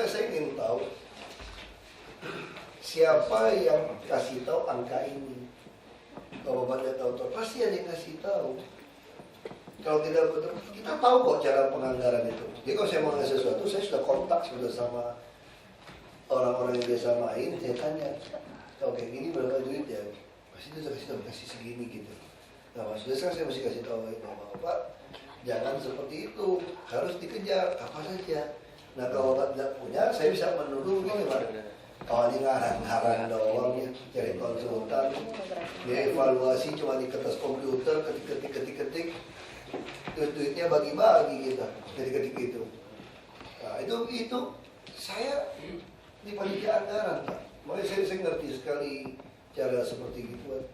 saya ingin tahu siapa yang kasih tahu angka ini. Kalau Bapak tahu, pasti ada yang kasih tahu. Kalau tidak betul, kita tahu kok cara penganggaran itu. Jadi kalau saya mau ngasih sesuatu, saya sudah kontak sudah sama orang-orang yang biasa main, saya tanya, kalau kayak gini berapa duit ya? Pasti dia kasih segini gitu. Nah maksudnya sekarang saya mesti kasih tahu Bapak, jangan seperti itu, harus dikejar apa saja. Nah kalau Bapak tidak punya, saya bisa menuduh gini Pak. Kalau ini ngarang-ngarang doang ya, cari konsultan, dia evaluasi cuma di kertas komputer, ketik, terus duitnya bagi-bagi kita, ketik itu. Nah itu saya di panitia anggaran Pak. Makanya saya ngerti sekali cara seperti gitu.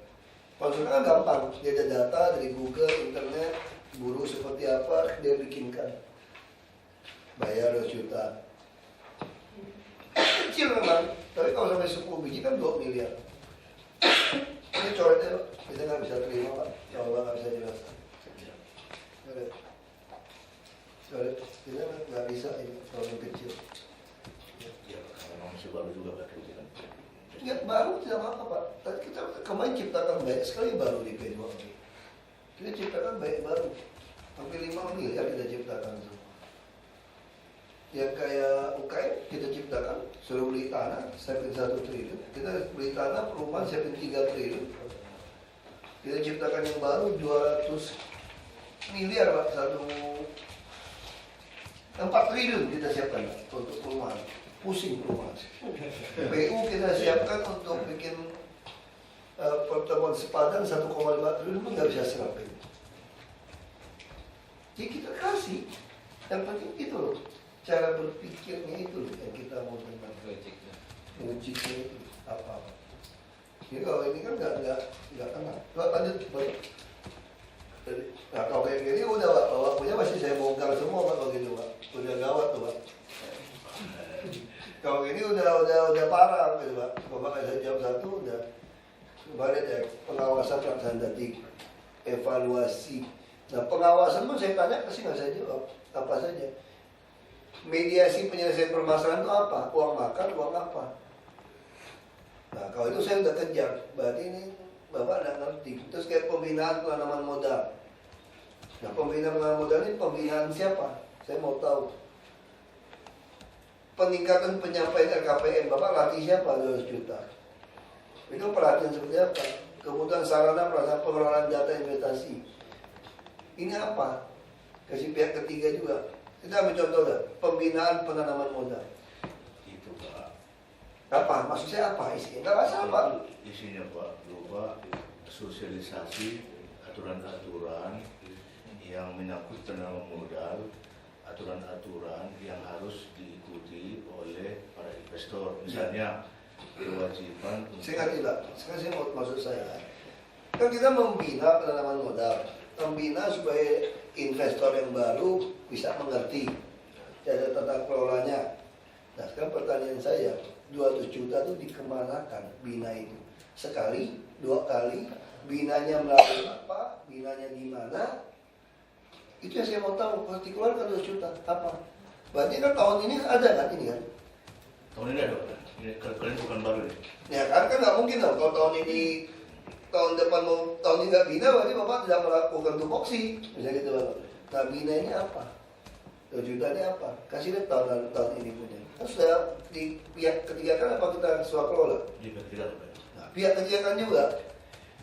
Konsultan kan gampang, dia ada data dari Google, internet, buruh seperti apa, dia bikinkan. Bayar 2 juta. Kecil memang, tapi kalau sampai 10 biji kan 2 miliar. Ini coretnya kita nggak bisa terima Pak, kalau Bapak nggak bisa jelaskan. Coret, kita nggak bisa ini kalau yang kecil. Ya, kalau masih baru juga Pak. Ya baru tidak apa-apa Pak. Tadi kita kemarin ciptakan banyak sekali baru di P2. Kita ciptakan banyak baru. Hampir 5 miliar kita ciptakan semua. Yang kayak UKM kita ciptakan, suruh beli tanah, siapin 1 triliun. Kita beli tanah, perumahan siapin 3 triliun. Kita ciptakan yang baru 200 miliar Pak, 4 triliun kita siapkan Pak, untuk perumahan. Pusing perumahan. PU kita siapkan untuk bikin pertemuan sepadan 1,5 triliun pun nggak bisa serapin. Jadi kita kasih, yang penting itu loh. Cara berpikirnya itu yang kita mau tentang logiknya itu apa? Jadi kalau ini kan nggak kena. Lanjut, nah kalau kayak gini udah Pak, punya masih saya bongkar semua Pak kalau gitu Pak, udah gawat tuh Pak. Kalau ini udah parah gitu Pak. Bapak kasih jam 1 udah balik ya pengawasan pelaksanaan tadi, evaluasi. Nah pengawasan pun saya tanya pasti nggak saya jawab apa saja. Mediasi penyelesaian permasalahan itu apa? Uang makan, uang apa? Nah kalau itu saya udah kejar. Berarti ini Bapak nggak ngerti. Terus kayak pembinaan penanaman modal. Nah pembinaan penanaman modal ini pembinaan siapa? Saya mau tahu. Peningkatan penyampaian RKPM, Bapak latih siapa 200 juta? Itu pelatihan seperti apa? Kebutuhan sarana perasaan pengelolaan data investasi. Ini apa? Kasih pihak ketiga juga. Kita ambil contoh lah, pembinaan penanaman modal. Itu Pak. Apa? Maksud saya apa isinya? Nggak masalah Pak. Isinya Pak, lupa sosialisasi aturan-aturan yang menyangkut penanaman modal, aturan-aturan yang harus diikuti oleh para investor. Misalnya kewajiban. Saya ngerti Pak. Sekarang saya maksud saya, kan kita membina penanaman modal, membina supaya investor yang baru bisa mengerti cara tata kelolanya. Nah sekarang pertanyaan saya, 200 juta itu dikemanakan bina itu? Sekali, 2 kali, binanya melalui apa, binanya di mana? Itu yang saya mau tahu, kalau dikeluarkan 200 juta, apa? Berarti kan tahun ini ada kan ini kan? Tahun ini ada Pak, ini kalian bukan baru nih. Ya kan nggak mungkin dong, kalau tahun ini, tahun depan mau tahun ini nggak bina, berarti Bapak tidak melakukan tupoksi, misalnya gitu Bapak. Nah bina ini apa? 2 juta ini apa? Kasih lihat tahun ini punya. Kan sudah di pihak ketiga kan apa kita swakelola? Di ketiga Pak. Nah, pihak ketiga kan juga.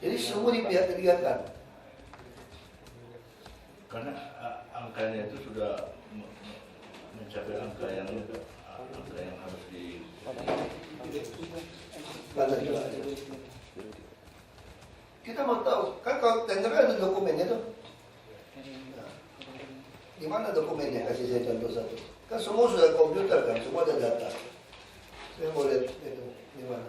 Jadi semua di pihak ketiga kan. Karena angkanya itu sudah mencapai angka yang harus di. Kita mau tahu, kan kalau tender ada dokumennya tuh. Nah, di mana dokumennya? Kasih saya contoh satu. Kan semua sudah komputer kan, semua ada data. Saya mau lihat itu di mana.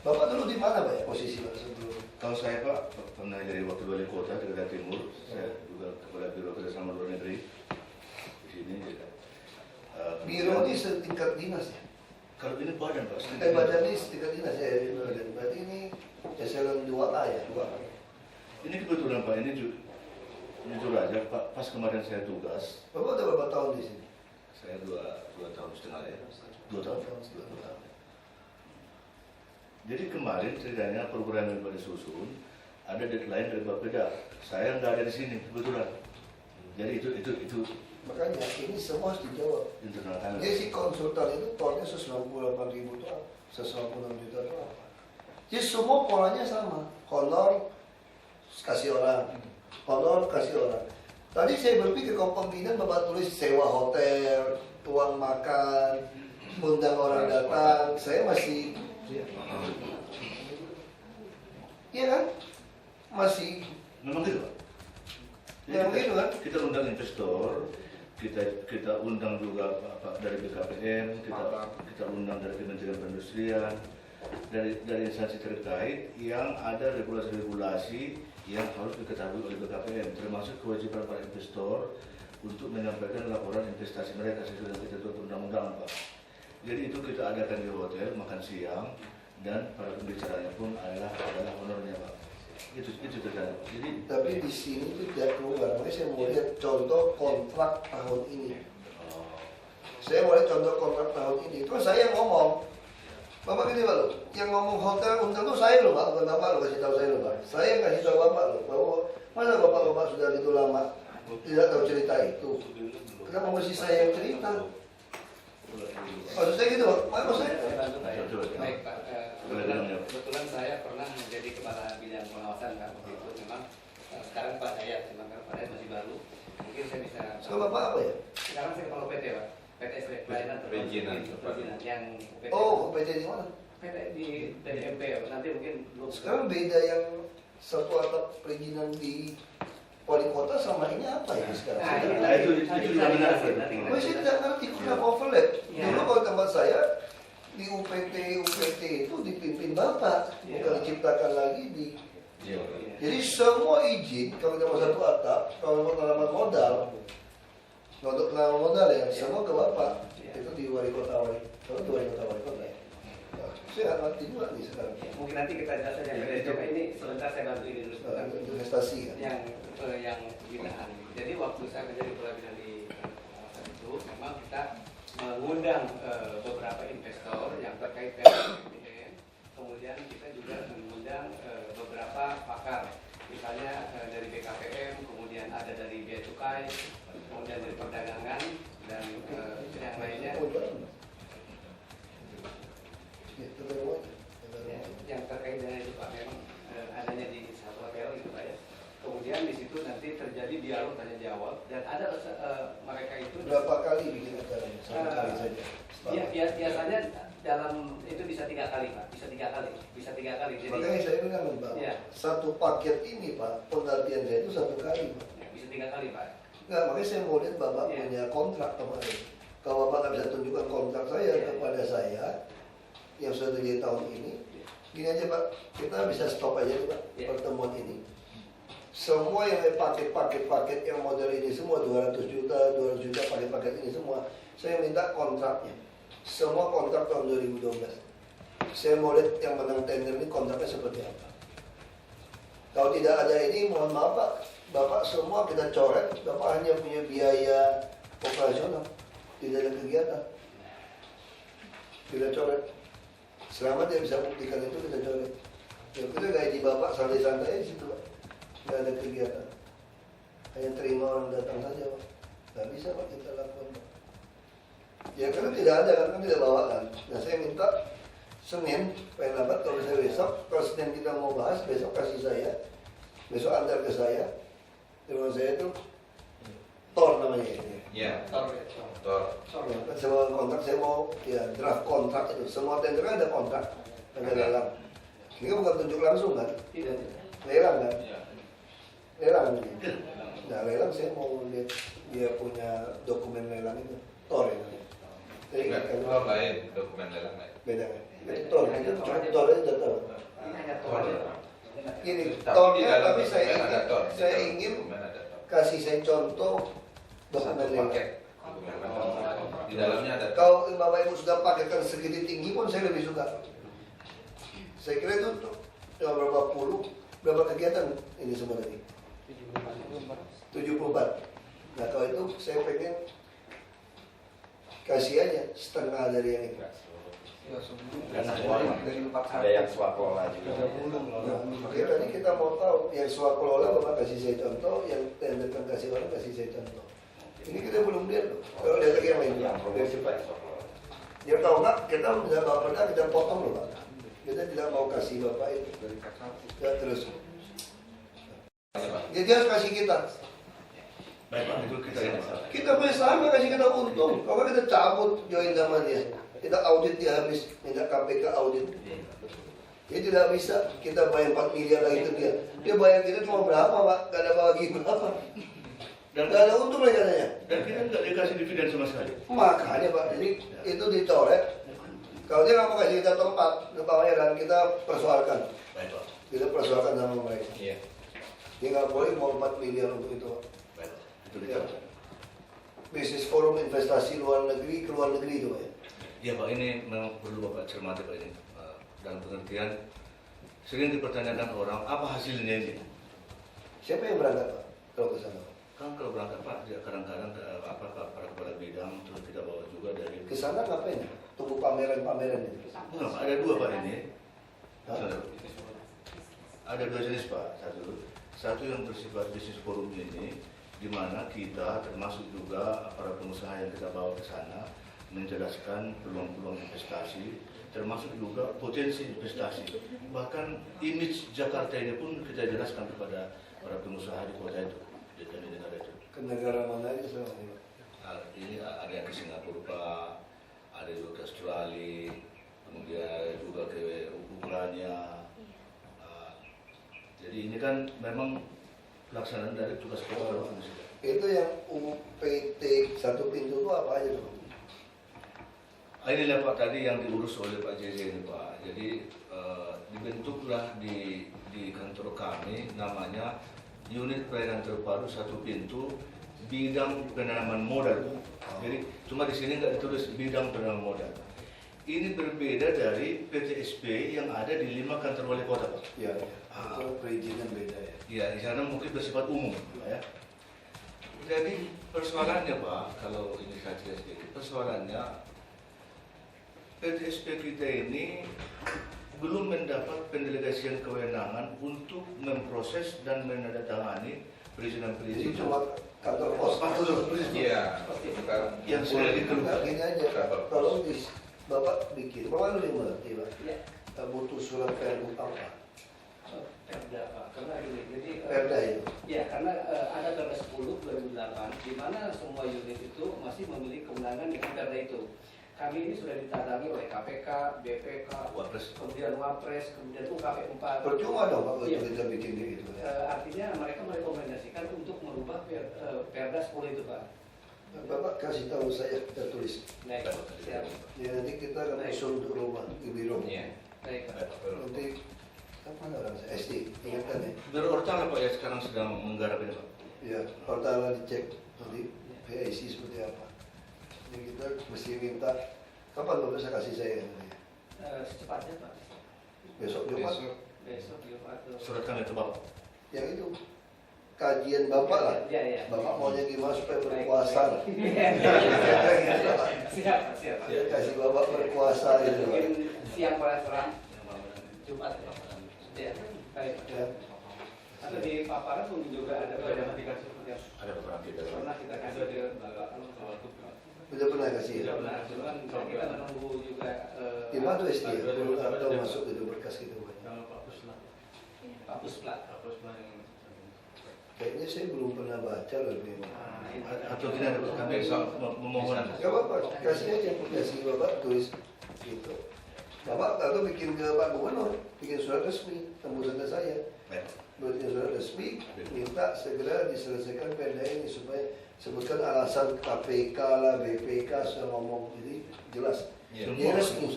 Bapak dulu di mana Pak ya posisi Pak sebelum? Kalau saya Pak pernah jadi wakil wali kota di Jakarta Timur, saya juga kepala biro kerjasama luar negeri di sini. Biro ini setingkat dinas ya? Kalau ini badan Pak. Badan ini setingkat dinas ya. Berarti ini eselon 2A ya? 2A. Ini kebetulan Pak, ini jujur aja Pak, pas kemarin saya tugas. Bapak udah berapa tahun di sini? Saya dua tahun setengah ya. 2 tahun. 2 tahun. Jadi kemarin ceritanya program yang pada susun ada deadline dari Bapeda. Saya nggak ada di sini kebetulan. Jadi itu Makanya ini semua harus dijawab. internal kami. Jadi si konsultan itu tornya 198.000 itu apa? 196 juta itu apa? Jadi semua polanya sama. Honor kasih orang, honor kasih orang. Tadi saya berpikir kalau pembinaan Bapak tulis sewa hotel, uang makan, undang orang datang, saya masih, iya kan? Masih, Memang gitu Pak. ya begitu kan? Kita undang investor, kita undang juga Pak dari BKPM, kita undang dari Kementerian Perindustrian, dari instansi terkait yang ada regulasi-regulasi yang harus diketahui oleh BKPM, termasuk kewajiban para investor untuk menyampaikan laporan investasi mereka sesuai dengan ketentuan undang-undang, Pak. Jadi itu kita adakan di hotel makan siang dan para pembicaranya pun adalah honornya, Pak. Itu terjadi. Jadi Tapi di sini itu tidak keluar. Makanya saya mau lihat contoh kontrak tahun ini. Saya mau lihat contoh kontrak tahun ini. Itu saya yang ngomong. Bapak gini Pak loh, yang ngomong hotel undang tuh saya loh Pak, bukan Bapak loh kasih tahu saya loh Pak. Saya yang kasih tahu Bapak loh, bahwa masa Bapak sudah gitu lama tidak tahu cerita itu. Kenapa mesti saya yang cerita? Maksud saya gitu Pak, maksud saya. Baik Pak, kebetulan saya pernah menjadi kepala bidang pengawasan Pak waktu itu. Memang sekarang Pak Dayat, memang Pak Dayat masih baru. Mungkin saya bisa. Sama Bapak apa ya? Sekarang saya kepala PT Pak, PT Pelayanan Perizinan yang PT. Oh, PT di mana? PT di TMP nanti mungkin belum. Sekarang beda yang satu atap perizinan di wali kota sama ini apa ya sekarang? itu juga menarik. Saya tidak ngerti kenapa overlap. Ya. Dulu kalau tempat saya di UPT itu dipimpin Bapak, bukan diciptakan lagi di. Iya. Jadi semua izin kalau cuma satu atap, kalau mau penanaman modal, untuk penanaman modal ya semua ke Bapak. Itu di wali kota kalau di wali kota ya. Nah, saya nggak ngerti juga nih sekarang. Mungkin nanti kita jelaskan yang beda. Coba ini sebentar saya bantu ini dulu sebentar. Investasi kan. Yang pembinaan. Jadi waktu saya menjadi kepala bidang di kawasan itu, memang kita mengundang beberapa investor yang terkait dengan BPN. Kemudian kita juga mengundang beberapa pakar, misalnya dari BKPM, kemudian ada dari Bea Cukai, kemudian dari perdagangan dan yang lainnya. Yang terkait dengan itu Pak, memang adanya di satu hotel itu Pak ya. Kemudian di situ nanti terjadi dialog tanya jawab dan ada mereka itu Berapa kali bikin acaranya? Satu kali saja. biasanya dalam itu bisa 3 kali Pak, bisa tiga kali. Jadi Makanya saya bilang Pak, ya, satu paket ini Pak, penggantian saya itu 1 kali Pak. bisa 3 kali Pak. Enggak, makanya saya mau lihat Bapak Ya. punya kontrak kemarin. Kalau Bapak nggak bisa tunjukkan kontrak saya Ya. kepada saya yang sudah terjadi tahun ini, gini aja Pak, kita bisa stop aja Pak Ya. pertemuan ini. Semua yang paket yang model ini semua 200 juta paket ini semua, saya minta kontraknya. Semua kontrak tahun 2012. Saya mau lihat yang menang tender ini kontraknya seperti apa. Kalau tidak ada ini, mohon maaf Pak, Bapak semua kita coret, Bapak hanya punya biaya operasional, tidak ada kegiatan. Kita coret. Selama dia bisa buktikan itu kita coret. Ya, kita gaji Bapak santai-santai di situ Pak. Nggak ada kegiatan. Hanya terima orang datang saja Pak. Nggak bisa Pak kita lakukan Pak. Ya karena tidak ada kan tidak bawa kan. Nah saya minta Senin, paling lambat kalau bisa besok, kalau Senin kita mau bahas, besok kasih saya, besok antar ke saya. Di rumah saya itu Tor namanya ini. Ya, Tor. Ya, kan semua kontrak saya mau ya draft kontrak itu. Semua tender kan ada kontrak, ada lelang. Ini kan bukan tunjuk langsung kan, Tidak. lelang kan, ya. lelang ini. Nah lelang saya mau lihat dia punya dokumen lelang itu, Tor ini. Jadi Enggak, kan kalau lain dokumen lelang lain. beda kan. Itu Tor, itu cuma Tor aja udah tahu. Ini hanya Tor. Gini, Tapi di Tornya dalam tapi dokumen ada Tor. saya ingin Dokumen ada Tor. kasih saya contoh dokumen Satu lelang. paket. Dokumen lelang. Di dalamnya ada Tor. Kalau Bapak Ibu sudah paketkan segini tinggi pun saya lebih suka. Saya kira itu untuk berapa kegiatan ini semua tadi? 74. Nah kalau itu saya pengen kasih aja setengah dari yang itu. Karena ada yang swaklola juga. Makanya tadi kita mau tahu yang swakelola Bapak kasih saya contoh, yang tenderkan kasih orang kasih saya contoh. Ini kita belum lihat loh. Kalau lihat lagi yang lain, Yang progresif Pak, swaklola. ya tahu nggak? Kita tidak bawa pernah kita potong loh Pak. Kita tidak mau kasih Bapak itu. Ya terus. Jadi harus kasih kita. Baik Pak, itu kita ini. Kita punya saham kasih kita untung. Kalau kita cabut join sama dia, kita audit dia habis, minta KPK audit. Dia tidak bisa kita bayar 4 miliar lagi ke dia. Dia bayar kita cuma berapa Pak? Gak ada bagi berapa. Dan Gak ada untung lagi katanya. dan kita nggak dikasih dividen sama sekali. Makanya Pak, jadi itu dicoret. Kalau dia nggak mau kasih kita tempat, tempatnya dan kita persoalkan. Baik Pak. Kita persoalkan sama mereka. Iya. Dia nggak boleh mau 4 miliar untuk itu. Baik Pak. Itu Ya. kita. Bisnis forum investasi luar negeri, ke luar negeri itu Pak. Ya Pak, ini memang perlu Bapak cermati Pak ini. Dalam pengertian, sering dipertanyakan orang, apa hasilnya ini? Siapa yang berangkat Pak? Kalau ke sana? Kan kalau berangkat Pak, dia kadang-kadang para kepala bidang terus kita bawa juga dari. Ke sana ngapain? Tunggu pameran-pameran itu. Enggak Pak, ada dua Pak ini. Hah? Ada dua jenis Pak. Satu yang bersifat bisnis forum ini, di mana kita termasuk juga para pengusaha yang kita bawa ke sana menjelaskan peluang-peluang investasi, termasuk juga potensi investasi. Bahkan image Jakarta ini pun kita jelaskan kepada para pengusaha di kota itu, di negara itu. Ke negara mana aja selama ini? Ini ada yang ke Singapura Pak, ada juga ke Australia, kemudian ada juga ke Ukraina. Jadi ini kan memang pelaksanaan dari tugas pokok. Itu yang UPT satu pintu itu apa aja tuh? Inilah Pak tadi yang diurus oleh Pak JJ ini Pak. Jadi dibentuklah di kantor kami namanya Unit Pelayanan Terpadu Satu Pintu Bidang Penanaman Modal. Jadi cuma di sini nggak ditulis bidang penanaman modal. Ini berbeda dari PTSP yang ada di 5 kantor wali kota Pak. Ya, itu perizinan beda ya. Ya, di sana mungkin bersifat umum, Pak, ya. Jadi persoalannya Pak, kalau ini saya cerita sedikit, persoalannya PTSP kita ini belum mendapat pendelegasian kewenangan untuk memproses dan menandatangani Jadi perizinan-perizinan. cuma kantor pos Pak dulu. Iya. Bukan. Yang sudah Enggak, gini aja, kalau Bapak bikin, Bapak lu mengerti Pak? Ya. Butuh surat pergub apa? Perda Pak, karena ini jadi Perda itu. ya karena ada Perda 10 2008 di mana semua unit itu masih memiliki kewenangan dengan Perda itu. Kami ini sudah ditandangi oleh KPK, BPK, Wapres. kemudian Wapres, kemudian UKP 4. Percuma dong Pak kalau Iya. kita bikin kayak gitu ya. Artinya mereka merekomendasikan untuk merubah Perda 10 itu Pak. Bapak kasih tahu saya, kita tulis. Baik, siap. Ya nanti kita akan usul untuk rumah di biro. Iya. Baik Pak. Nanti apa orang saya SD, ingatkan ya. Biro Hortala Pak ya sekarang sedang menggarap ini Pak. Ya, pertama dicek nanti PIC seperti apa. Jadi kita mesti minta kapan Bapak bisa kasih saya? Secepatnya Pak. Besok Jumat. Besok Jumat. Surat kami itu Bapak. Yang itu kajian Bapak lah. Iya, iya. Bapak maunya gimana supaya berkuasa. Siap, siap. Kasih Bapak berkuasa gitu. Mungkin siang pada serang Jumat. Ya, baik. Ya. Atau di paparan pun juga ada beberapa seperti yang Ada beberapa kita. pernah kita kasih ke Sudah pernah kasih ya? Sudah pernah, cuman kita menunggu juga Di mana tuh SD ya? Belum atau masuk itu berkas gitu Pak? Pak Pusplat. Kayaknya saya belum pernah baca loh ini. Atau kita ada kami memohon. Gak apa-apa, kasih aja, kasih Bapak tulis gitu. Bapak atau bikin ke Pak Gubernur, bikin surat resmi, tembusan ke saya. Baik. Bikin surat resmi, minta segera diselesaikan perda ini supaya sebutkan alasan KPK lah, BPK sudah ngomong, jadi jelas. Iya. Dia resmi.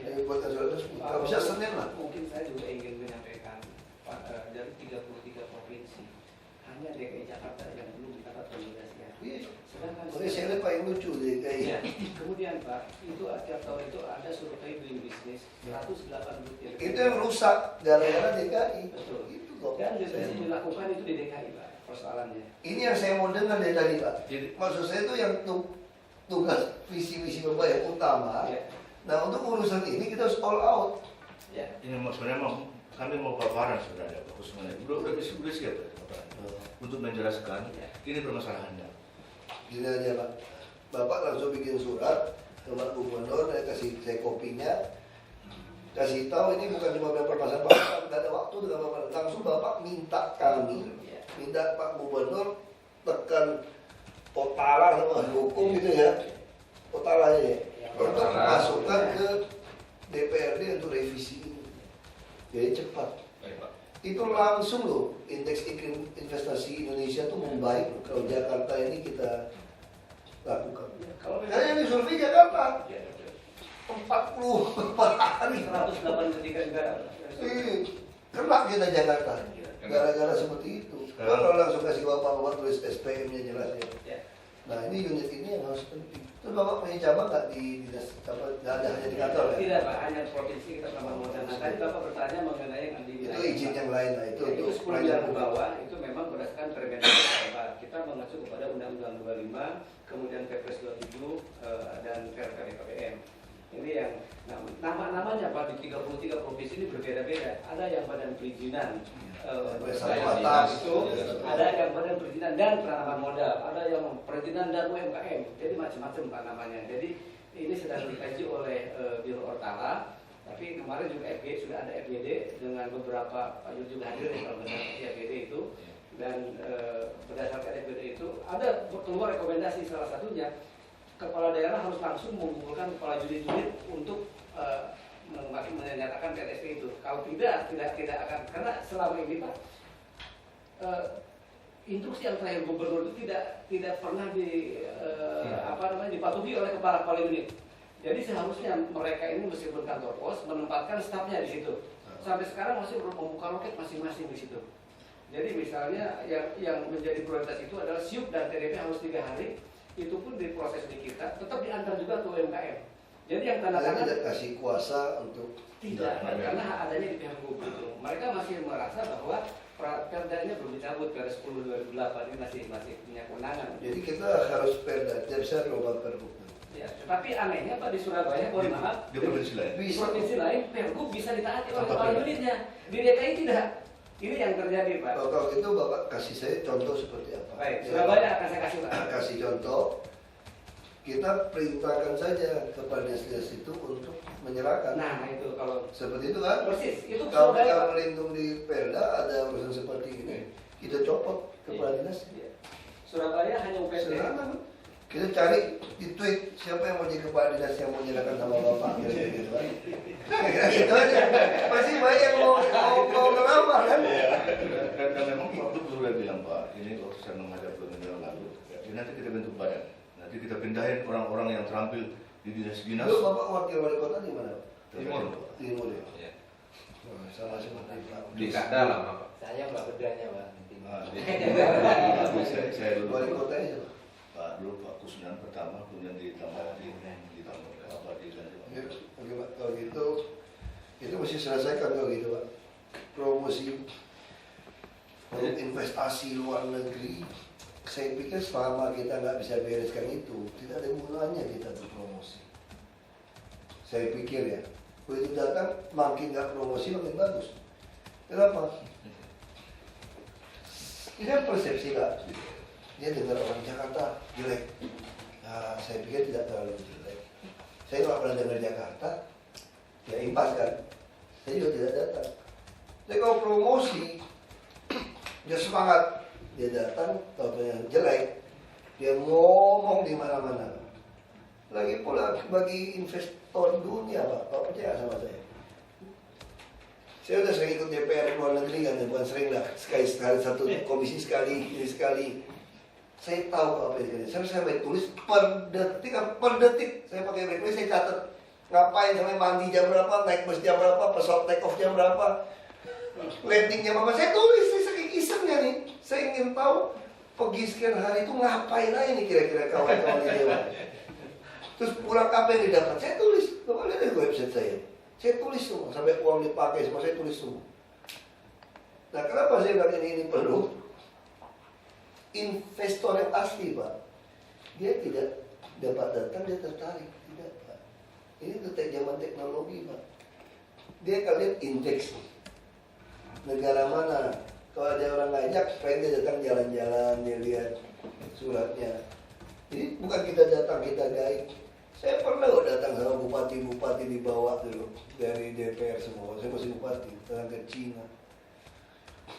Jadi buatkan surat resmi. Kalau bisa Senin lah. Mungkin saya juga ingin menyampaikan Pak, dari 33 provinsi hanya DKI Jakarta yang belum mendapat pendelegasian. Iya. Sedangkan Makanya saya lihat paling lucu deh Ya, kayak kemudian Pak, itu tiap tahun itu ada survei doing bisnis 180 juta. itu yang rusak gara-gara DKI. Betul. Itu kok. Dan yang dilakukan itu di DKI Pak, persoalannya. Ini yang saya mau dengar dari tadi Pak. Jadi Maksud saya itu yang tugas visi-visi Bapak yang utama. Ya. Nah untuk urusan ini kita harus all out. Ya. Ini sebenarnya kami mau paparan sebenarnya Pak Kusmana. Udah siap ya, Bapak, untuk menjelaskan ini permasalahannya. Gini aja Pak, Bapak langsung bikin surat ke Pak Gubernur, kasih saya kopinya, kasih tahu ini bukan cuma permasalahan Bapak, nggak ada waktu dengan Bapak. Langsung Bapak minta kami, minta Pak Gubernur tekan Otala sama hukum gitu ya, Otala aja ya, untuk masukkan ke DPRD untuk revisi ini. Jadi cepat. Baik, Pak. Itu langsung loh, indeks iklim investasi Indonesia tuh membaik loh. Kalau Jakarta ini kita lakukan. Kalau Saya di survei Jakarta, 40 hari. 183 negara. Kena kita Jakarta, gara-gara seperti itu. Kalau langsung kasih Bapak tulis SPM-nya jelas ya. Ya. Nah ini unit ini yang harus penting. Terus Bapak punya cabang nggak di dinas, nggak ada hanya di kantor ya? Tidak Pak, hanya provinsi kita pernah modal. Nah tadi Bapak bertanya mengenai yang di Itu izin yang lain lah, itu itu untuk 10 miliar ke bawah itu memang berdasarkan Permendagri. Kita mengacu kepada Undang-Undang 25, kemudian Kepres 27 dan Perpres KPM. Ini yang nama-namanya Pak di 33 provinsi ini berbeda-beda. Ada yang badan perizinan itu, ada yang badan perizinan dan penanaman modal, ada yang perizinan dan UMKM. Jadi macam-macam Pak namanya. Jadi ini sedang dikaji oleh Biro Ortala. Tapi kemarin juga sudah ada FGD dengan beberapa Pak Yul juga hadir kalau benar FGD itu, dan berdasarkan FGD itu ada keluar rekomendasi salah satunya kepala daerah harus langsung mengumpulkan kepala unit-unit untuk menyatakan PTSP itu. Kalau tidak akan, karena selama ini Pak instruksi yang terakhir gubernur itu tidak pernah dipatuhi oleh kepala unit. Jadi seharusnya mereka ini meskipun kantor pos menempatkan stafnya di situ. Sampai sekarang masih belum membuka loket masing-masing di situ. Jadi misalnya yang menjadi prioritas itu adalah SIUP dan TDP harus 3 hari. Itu pun diproses di kita, tetap diantar juga ke UMKM. Jadi yang tanda tangan tidak kasih kuasa untuk tidak, karena adanya di pihak hukum itu. Mereka masih merasa bahwa perdanya belum dicabut, Perpres 10 2008 ini masih punya kewenangan. Jadi kita harus perda, tidak bisa roba pergub. Ya, tetapi anehnya Pak di Surabaya, mohon maaf, Di provinsi lain. di provinsi lain pergub bisa ditaati oleh kepala unitnya. Di DKI tidak. Ini yang terjadi Pak. Kalau itu Bapak kasih saya contoh seperti apa? Baik, Surabaya akan saya kasih Pak. Kasih contoh. Kita perintahkan saja kepada dinas itu untuk menyerahkan. Nah itu kalau Seperti itu kan? persis itu Kalau Surabaya kita Pak. melindung di Perda ada urusan seperti ini, kita copot kepala dinas. Iya. Surabaya hanya UPT. Sederhana. Kita cari di tweet siapa yang mau jadi kepala dinas yang mau menyerahkan sama Bapak gitu kan. Gitu aja. Pasti banyak yang mau ngelamar kan? Dan memang Pak Duk sudah bilang Pak, ini waktu saya menghadap 2 minggu yang lalu, ya, nanti kita bentuk badan. Nanti kita pindahin orang-orang yang terampil di dinas-dinas. Dulu Bapak wakil wali kota di mana? Timur. Timur ya. Ya. Sama seperti Pak. Di dalam apa? Saya Mbak Bedanya Pak. Saya dulu Wali kota aja. Pak dulu Pak Kusnan pertama, kemudian ditambah di apa di Ya, oke Pak, kalau gitu itu mesti selesaikan kalau gitu Pak. Promosi untuk investasi luar negeri, saya pikir selama kita nggak bisa bereskan itu, tidak ada gunanya kita berpromosi. Saya pikir ya, begitu datang makin nggak promosi makin bagus. Kenapa? Ini kan persepsi Kak. Dia dengar orang Jakarta jelek. Nah, saya pikir tidak terlalu jelek. Saya nggak pernah dengar Jakarta, ya impas kan. Saya juga tidak datang. Tapi kalau promosi, dia semangat, dia datang, tahu yang jelek, dia ngomong di mana-mana. Lagi pula bagi investor dunia Pak percaya sama saya. Saya udah sering ikut DPR luar negeri kan, bukan sering lah, sekali satu komisi sekali, ini sekali. Saya tahu apa itu. Saya tulis per detik. Saya pakai backpack, saya catat ngapain sampai mandi jam berapa, naik bus jam berapa, pesawat take off jam berapa, landingnya apa. Saya tulis, saya saking isengnya nih. Saya ingin tahu pergi sekian hari itu ngapain aja nih kira-kira kawan-kawan ini. Terus pulang apa yang didapat, saya tulis. Bapak lihat di website saya. Saya tulis semua, sampai uang dipakai semua, saya tulis semua. Nah kenapa saya bilang ini perlu? Investor yang asli Pak, dia tidak Dapat datang dia tertarik, tidak Pak. Ini zaman teknologi Pak. Dia akan lihat indeks negara mana. Kalau ada orang ngajak, pengen dia datang jalan-jalan, dia lihat suratnya. Jadi bukan kita datang, kita guide. Saya pernah kok datang sama bupati-bupati dibawa dulu dari DPR semua. Saya masih bupati, datang ke Cina.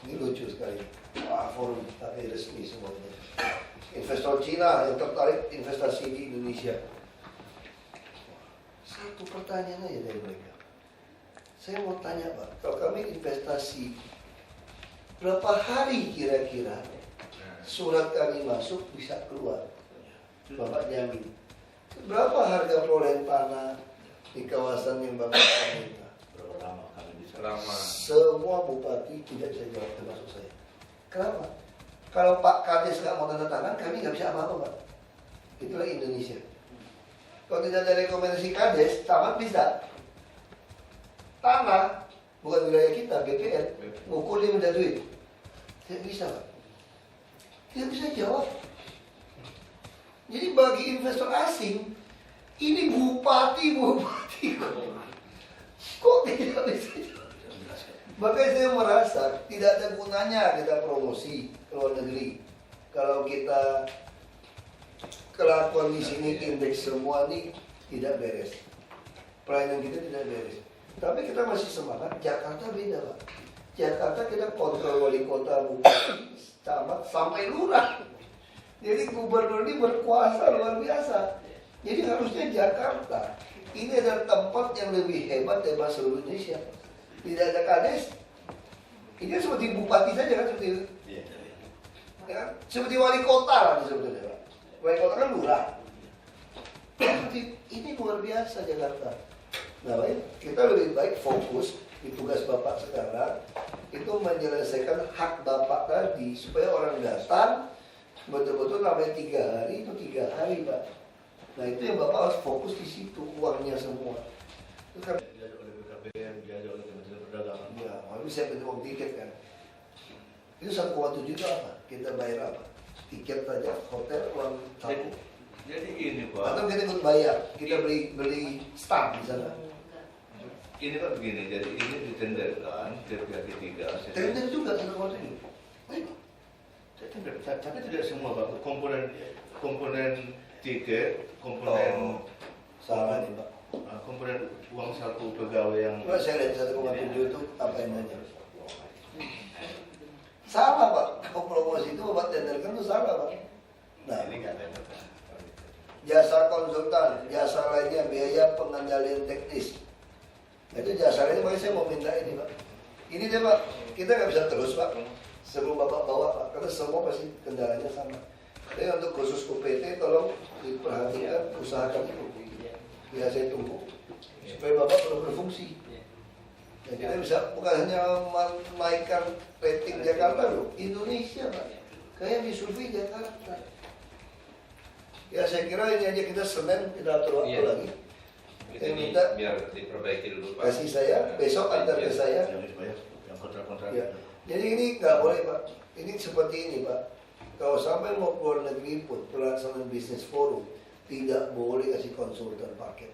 Ini lucu sekali. Wah, forum tapi resmi semuanya. Investor Cina yang tertarik investasi di Indonesia. Satu pertanyaan aja dari mereka. Saya mau tanya Pak, kalau kami investasi, berapa hari kira-kira surat kami masuk bisa keluar? Bapak jamin. Berapa harga perolehan tanah di kawasan yang Bapak minta? Berapa lama kami bisa? Lama. Semua bupati tidak bisa jawab termasuk saya. Kenapa? Kalau Pak Kades nggak mau tanda tangan, kami nggak bisa apa-apa Pak. Itulah Indonesia. Kalau tidak ada rekomendasi Kades, tamat bisa. Tanah bukan wilayah kita, BPN, ngukur dia minta duit. Tidak bisa Pak. Tidak bisa jawab. Jadi bagi investor asing, ini bupati kok tidak bisa jawab. Makanya saya merasa tidak ada gunanya kita promosi ke luar negeri. Kalau kita kelakuan di sini indeks semua ini tidak beres. Pelayanan kita tidak beres. Tapi kita masih semangat. Jakarta beda Pak. Jakarta kita kontrol wali kota, bupati, camat sampai lurah. Jadi gubernur ini berkuasa luar biasa. Jadi harusnya Jakarta ini adalah tempat yang lebih hebat daripada seluruh Indonesia. Tidak ada Kades. Ini seperti bupati saja kan seperti itu. Ya kan? Seperti wali kota lah sebetulnya. Wali kota kan lurah. Ini luar biasa Jakarta. Nah baik, kita lebih baik fokus di tugas Bapak sekarang itu menyelesaikan hak Bapak tadi supaya orang datang betul-betul namanya 3 hari itu 3 hari Pak. Nah itu yang Bapak harus fokus di situ uangnya semua. Itu kan Diajak oleh BKPM, diajak oleh Kementerian Perdagangan. ya, habis saya beli uang tiket kan. Itu 1,7 juta apa? Kita bayar apa? Tiket saja, hotel, uang saku. Jadi ini Pak. Atau kita ikut bayar, kita beli stand di sana. Ini Pak begini, jadi ini ditenderkan ke pihak ketiga. Tender juga 1,7. Baik. Tapi tidak semua Pak. Komponen tiket, komponen Salah nih Pak. komponen uang satu pegawai yang Coba saya lihat 1,7 itu apa yang aja. Salah Pak. Kalau promosi itu Bapak tenderkan itu salah Pak. Nah, jasa konsultan, jasa lainnya, biaya pengendalian teknis. Itu jasa lainnya, makanya saya mau minta ini Pak. Ini deh Pak, kita nggak bisa terus Pak sebelum Bapak bawa Pak, karena semua pasti kendalanya sama. Jadi untuk khusus UPT tolong diperhatikan, usahakan itu. Ya saya tunggu supaya Bapak perlu berfungsi. Ya, kita bisa bukan hanya menaikkan rating Jakarta loh, Indonesia Pak. Kayak di survei Jakarta. Ya saya kira ini aja kita Senin kita atur waktu lagi. Saya minta biar diperbaiki dulu Pak. kasih saya besok antar ke saya. yang dibayar, yang kontrak-kontrak. Ya. Jadi ini nggak boleh Pak. Ini seperti ini Pak. Kalau sampai mau keluar negeri pun pelaksanaan bisnis forum tidak boleh kasih konsultan paket.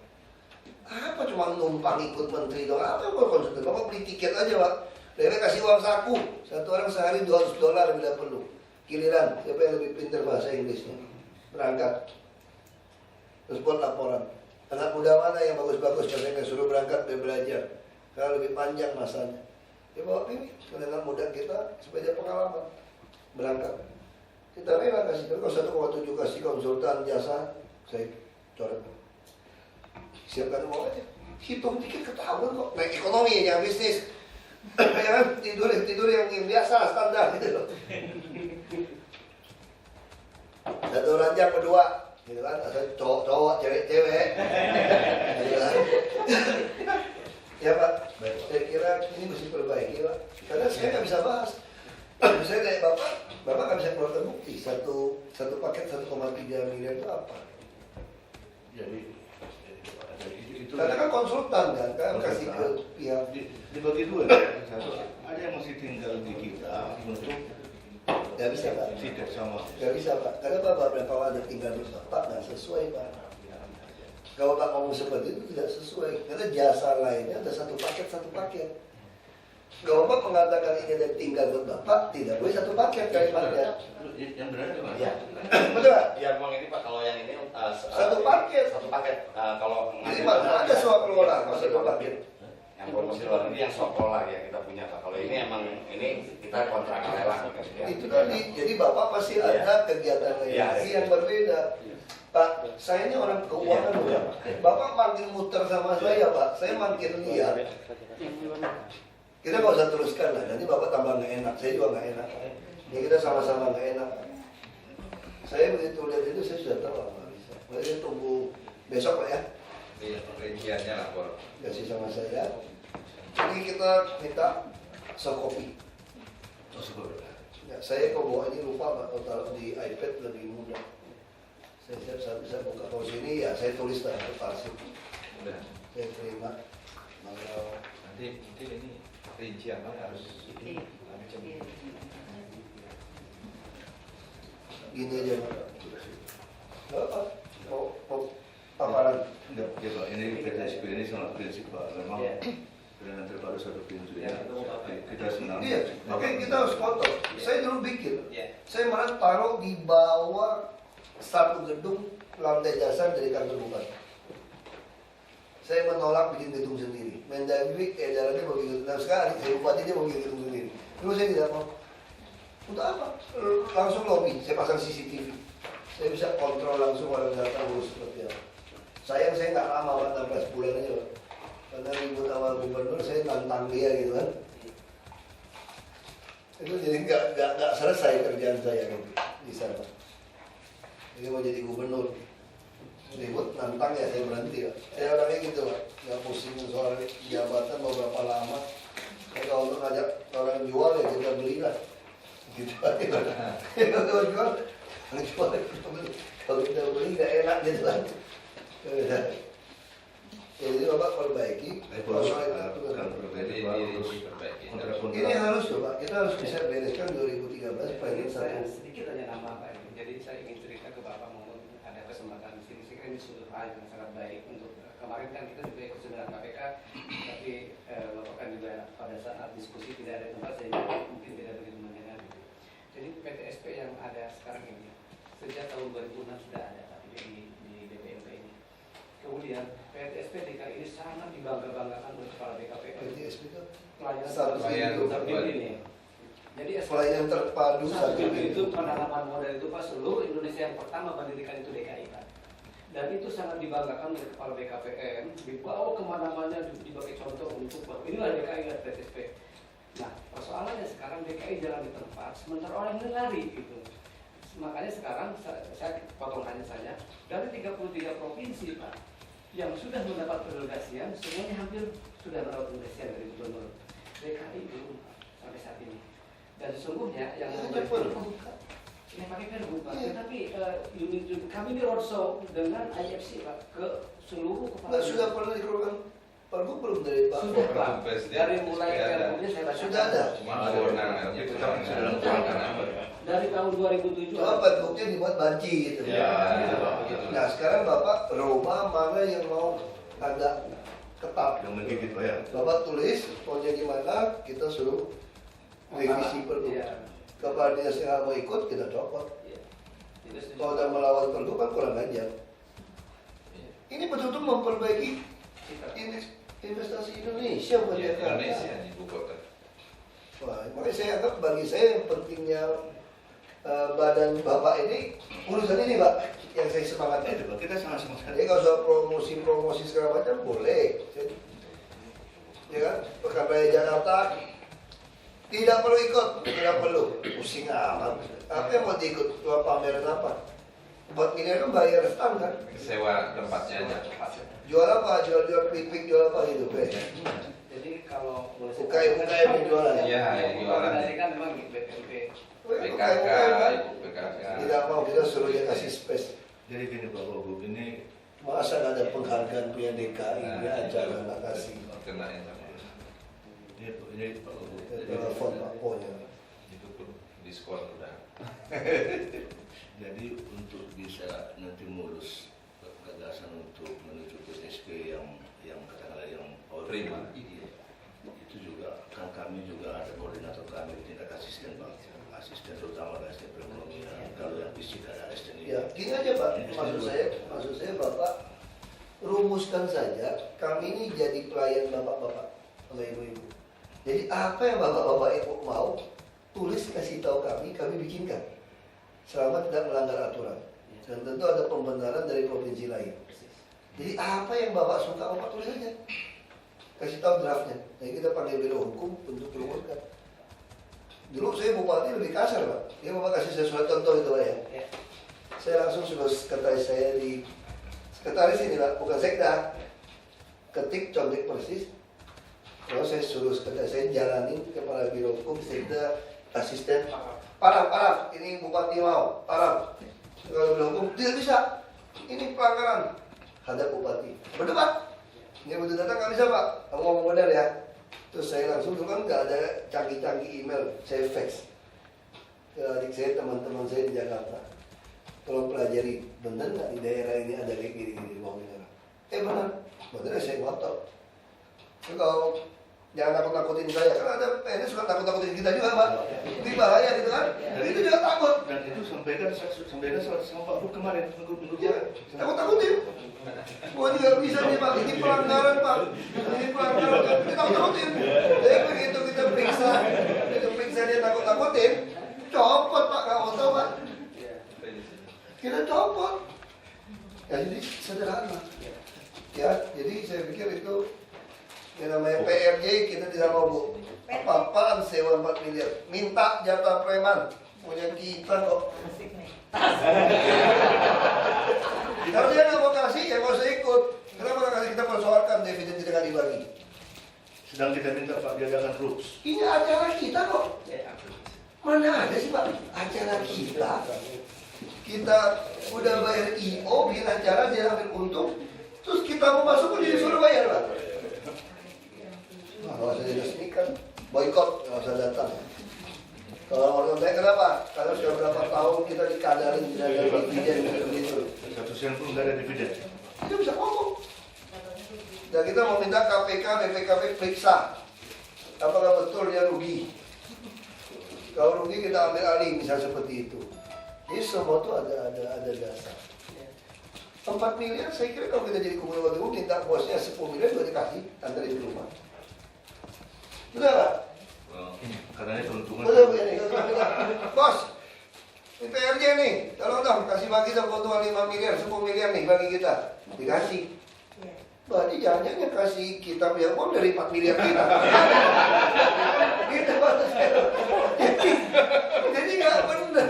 Apa cuma numpang ikut menteri doang? Apa mau konsultan? Bapak beli tiket aja Pak. Lebih kasih uang saku. Satu orang sehari $200 bila perlu. Giliran siapa yang lebih pintar bahasa Inggrisnya berangkat. Terus buat laporan. Anak muda mana yang bagus-bagus biasanya suruh berangkat dan belajar. Karena lebih panjang masanya. Ya Bapak ini anak muda kita supaya dia pengalaman berangkat. Kita rela kasih. Tapi kalau 1,7 kasih konsultan jasa, saya coret. Siapkan uang aja. Hitung dikit ketahuan kok. Naik ekonomi jangan bisnis. Ya kan? Tidur yang biasa standar gitu loh. Satu ranjang berdua. Gitu kan, ada cowok-cowok, cewek-cewek. Gitu kan. Ya Pak, saya kira ini mesti perbaiki Pak. Karena saya nggak bisa bahas. Saya kayak Bapak nggak bisa keluarkan bukti. Satu paket 1,3 miliar itu apa? Jadi itu Karena kan konsultan kan kasih ke pihak. dibagi dua. Satu, ada yang masih tinggal di kita untuk Gak bisa Pak. Tidak sama. Gak bisa Pak. Karena Bapak bilang kalau ada tinggal di Bapak nggak sesuai Pak. Kalau Bapak ngomong seperti itu tidak sesuai. Karena jasa lainnya ada satu paket. Kalau Bapak mengatakan ini ada tinggal buat Bapak, tidak boleh satu paket kalimatnya. Yang benar itu Pak. Iya. Betul Pak? Ya memang ini Pak, kalau yang ini Satu paket. Satu paket. Kalau Jadi mana ada swap kelola kalau satu paket. yang promosi luar negeri yang sekolah ya kita punya Pak. Kalau ini emang ini kita kontrak lelang. Itu tadi. Jadi Bapak pasti ada kegiatan lain Iya. lagi yang berbeda. Pak, saya ini orang keuangan Pak. Bapak makin muter sama saya Pak. Saya makin lihat. Kita nggak usah teruskan lah. Nanti Bapak tambah nggak enak. Saya juga nggak enak. Ya kita sama-sama nggak enak. Saya begitu lihat itu saya sudah tahu nggak bisa. Mulai tunggu besok Pak ya. Iya, rinciannya lapor. Kasih sama saya. Jadi kita minta soft-copy. Oh, syukur. Ya, saya kalau bawa ini lupa Pak. Kalau taruh di iPad lebih mudah. Saya bisa buka kalau sini ya saya tulis dalam kertas. Udah. Saya terima. Kalau Nanti ini rincian harus gini aja Pak. Nggak apa. Mau paparan. Enggak, ya Pak, ini PTSP ini sangat prinsip Pak. Memang dengan terpadu satu pintu ya. Kita senang. Iya, makanya kita harus foto. Saya dulu bikin. Ya. Saya malah taruh di bawah satu gedung lantai dasar dari kantor bupati. Saya menolak bikin gedung sendiri. Mendagri edarannya mau bikin gedung sekali. Saya bupati dia mau bikin gedung sendiri. Dulu saya tidak mau. Untuk apa? Langsung lobby. Saya pasang CCTV. Saya bisa kontrol langsung orang datang urus seperti apa. Sayang saya nggak lama, 16 bulan aja Pak. Karena ribut sama gubernur, saya tantang dia gitu kan. Itu jadi nggak selesai kerjaan saya gitu, di sana. Jadi mau jadi gubernur, ribut nantang ya saya berhenti Pak. Saya orangnya gitu Pak, nggak pusing soal jabatan mau berapa lama. Kalau untuk ngajak orang jual ya kita beli lah. Gitu aja. Kalau jual, kalau kita beli nggak enak gitu kan. Jadi Bapak perbaiki. Ini harus loh Pak, kita harus bisa bereskan 2013 supaya ini Saya satu. sedikit aja nambah Pak. Jadi saya ingin cerita ke Bapak mohon ada kesempatan di sini. Saya kira ini suatu hal yang sangat baik untuk kemarin kan kita juga ikut seminar KPK, tapi Bapak kan juga pada saat diskusi tidak ada tempat sehingga mungkin tidak begitu mendengar. Jadi PTSP yang ada sekarang ini sejak tahun 2006 sudah ada tapi di BPMP ini. Kemudian PTSP DKI ini sangat dibangga-banggakan oleh kepala BKPM. PTSP itu Pelayanan terpadu ini. Jadi pelayanan terpadu satu satu itu penanaman modal itu Pak, seluruh Indonesia yang pertama mendirikan itu DKI Pak. Dan itu sangat dibanggakan oleh kepala BKPM, dibawa kemana-mana dipakai contoh untuk inilah DKI dan PTSP. Nah persoalannya sekarang DKI jalan di tempat, sementara orang ini lari gitu. Makanya sekarang saya potong hanya saja dari 33 provinsi Pak yang sudah mendapat pendelegasian, semuanya hampir sudah mendapat pendelegasian dari gubernur. DKI belum Pak, sampai saat ini. Dan sesungguhnya yang pakai perbu Pak, tetapi unit kami di roadshow dengan IFC Pak ke seluruh kepala. sudah pernah dikeluarkan perbu belum dari Pak? Sudah Pak, dari mulai perbunya saya baca. Sudah ada. Cuma kewenangan Itu kan dalam kewenangan. Dari tahun 2007. Cuma perbuknya dibuat banci gitu. Ya, Nah sekarang Bapak rubah mana yang mau agak ketat. Yang menggigit Pak ya. Bapak tulis maunya gimana, kita suruh revisi perbu. Iya. Kepala dinas yang nggak mau ikut kita copot. Iya. Itu setuju. Kalau udah melawan perbu kan kurang ajar. Ini betul-betul memperbaiki investasi Indonesia buat Jakarta. Indonesia di ibu kota. Wah, makanya saya anggap bagi saya yang pentingnya badan Bapak ini urusan ini Pak yang saya semangatkan. Itu Pak, kita sama-sama Jadi kalau soal promosi segala macam boleh. Ya kan, Pekan Raya Jakarta tidak perlu ikut, tidak perlu. Pusing amat. Apa yang mau diikut? Tua pameran apa? 4 miliar kan bayar stand kan? Sewa tempatnya aja. Jual apa? Jual pik-pik, jual apa gitu. Jadi kalau boleh UKM yang jualan ya? Iya, yang jualan. kan memang BPMP. PKK, kan? ibu PKK. Tidak mau, kita suruh dia kasih space. Jadi gini Pak Wagub, ini Masa nggak ada penghargaan punya DKI, dia acara nggak kasih. Kena yang sama. ini Pak Wagub. Telepon Pak Ponya. Itu pun di diskon udah. Jadi untuk bisa nanti mulus gagasan untuk menuju PSP yang katakanlah yang Prima. Iya. Itu juga kan kami juga ada koordinator kami di tingkat asisten Pak, asisten terutama asisten perekonomian. Kalau yang fisik ada asisten ini. Ya, gini aja Pak, maksud saya Bapak rumuskan saja, kami ini jadi pelayan bapak-bapak sama ibu-ibu. Jadi apa yang bapak-bapak ibu mau, tulis kasih tahu kami bikinkan. Selama tidak melanggar aturan. Dan tentu ada pembenaran dari provinsi lain. Jadi apa yang bapak suka, bapak tulis aja. Kasih tahu draftnya. Jadi kita panggil biro hukum untuk dirumuskan. Dulu saya bupati lebih kasar Pak. Dia bapak kasih sesuatu contoh itu Pak ya. Saya langsung suruh sekretaris saya di sekretaris ini Pak, bukan sekda. Ketik contek persis. Kalau saya suruh sekretaris saya jalanin kepala biro hukum, sekda, asisten. Paraf, ini bupati mau, paraf. Kalau biro hukum tidak bisa. Ini pelanggaran. Hadap bupati. Berdebat. Ini betul datang nggak bisa Pak. Kamu ngomong benar ya. Terus saya langsung dulu kan nggak ada canggih-canggih email, saya fax ke adik saya, teman-teman saya di Jakarta. Tolong pelajari, benar nggak di daerah ini ada kayak gini-gini di bawah negara? Benar, benar ya saya ngotot. Jadi kalau jangan takut-takutin saya, karena ada PNS suka takut-takutin kita juga Pak. Ini bahaya gitu kan? Itu juga takut. Dan itu sampaikan sama Pak Buk kemarin minggu Ya, takut-takutin. Gua juga bisa nih Pak, ini pelanggaran Pak. Ini pelanggaran, kita takut-takutin. Jadi begitu kita periksa dia takut-takutin, copot Pak, nggak mau tahu Pak. Kita copot. Ya jadi sederhana. Ya, jadi saya pikir itu yang namanya PRJ kita tidak mau Bu. Apa-apaan sewa 4 miliar. Minta jatah preman. Punya kita kok. Kalau dia nggak mau kasih, ya nggak usah ikut. Kenapa nggak kasih? Kita persoalkan dividen tidak akan dibagi. sedang kita minta Pak diadakan rules. Ini acara kita kok. Mana ada sih Pak acara kita? Kita udah bayar IO, bikin acara, dia ambil untung. Terus kita mau masuk pun disuruh bayar Pak. Nah, kalau saya resmikan, boykot, nggak usah datang. Kalau orang saya kenapa? Karena sudah berapa tahun kita dikadarin tidak ada dividen begitu. 1 sen pun nggak ada dividen. Kita bisa ngomong. Dan kita mau minta KPK, BPKP periksa apakah betul dia rugi. Kalau rugi kita ambil alih, misal seperti itu. Jadi semua itu ada dasar. 4 miliar, saya kira kalau kita jadi gubernur waktu itu minta bosnya 10 miliar juga dikasih, antarin di rumah. Betul nggak? Katanya keuntungan. Betul Bu Yani. Bos, ini PRJ nih, tolong dong kasih bagi dong keuntungan 5 miliar, 10 miliar nih bagi kita. Dikasih. Berarti jangan yang kasih kita punya uang dari 4 miliar kita. Gitu maksud saya. Jadi nggak benar.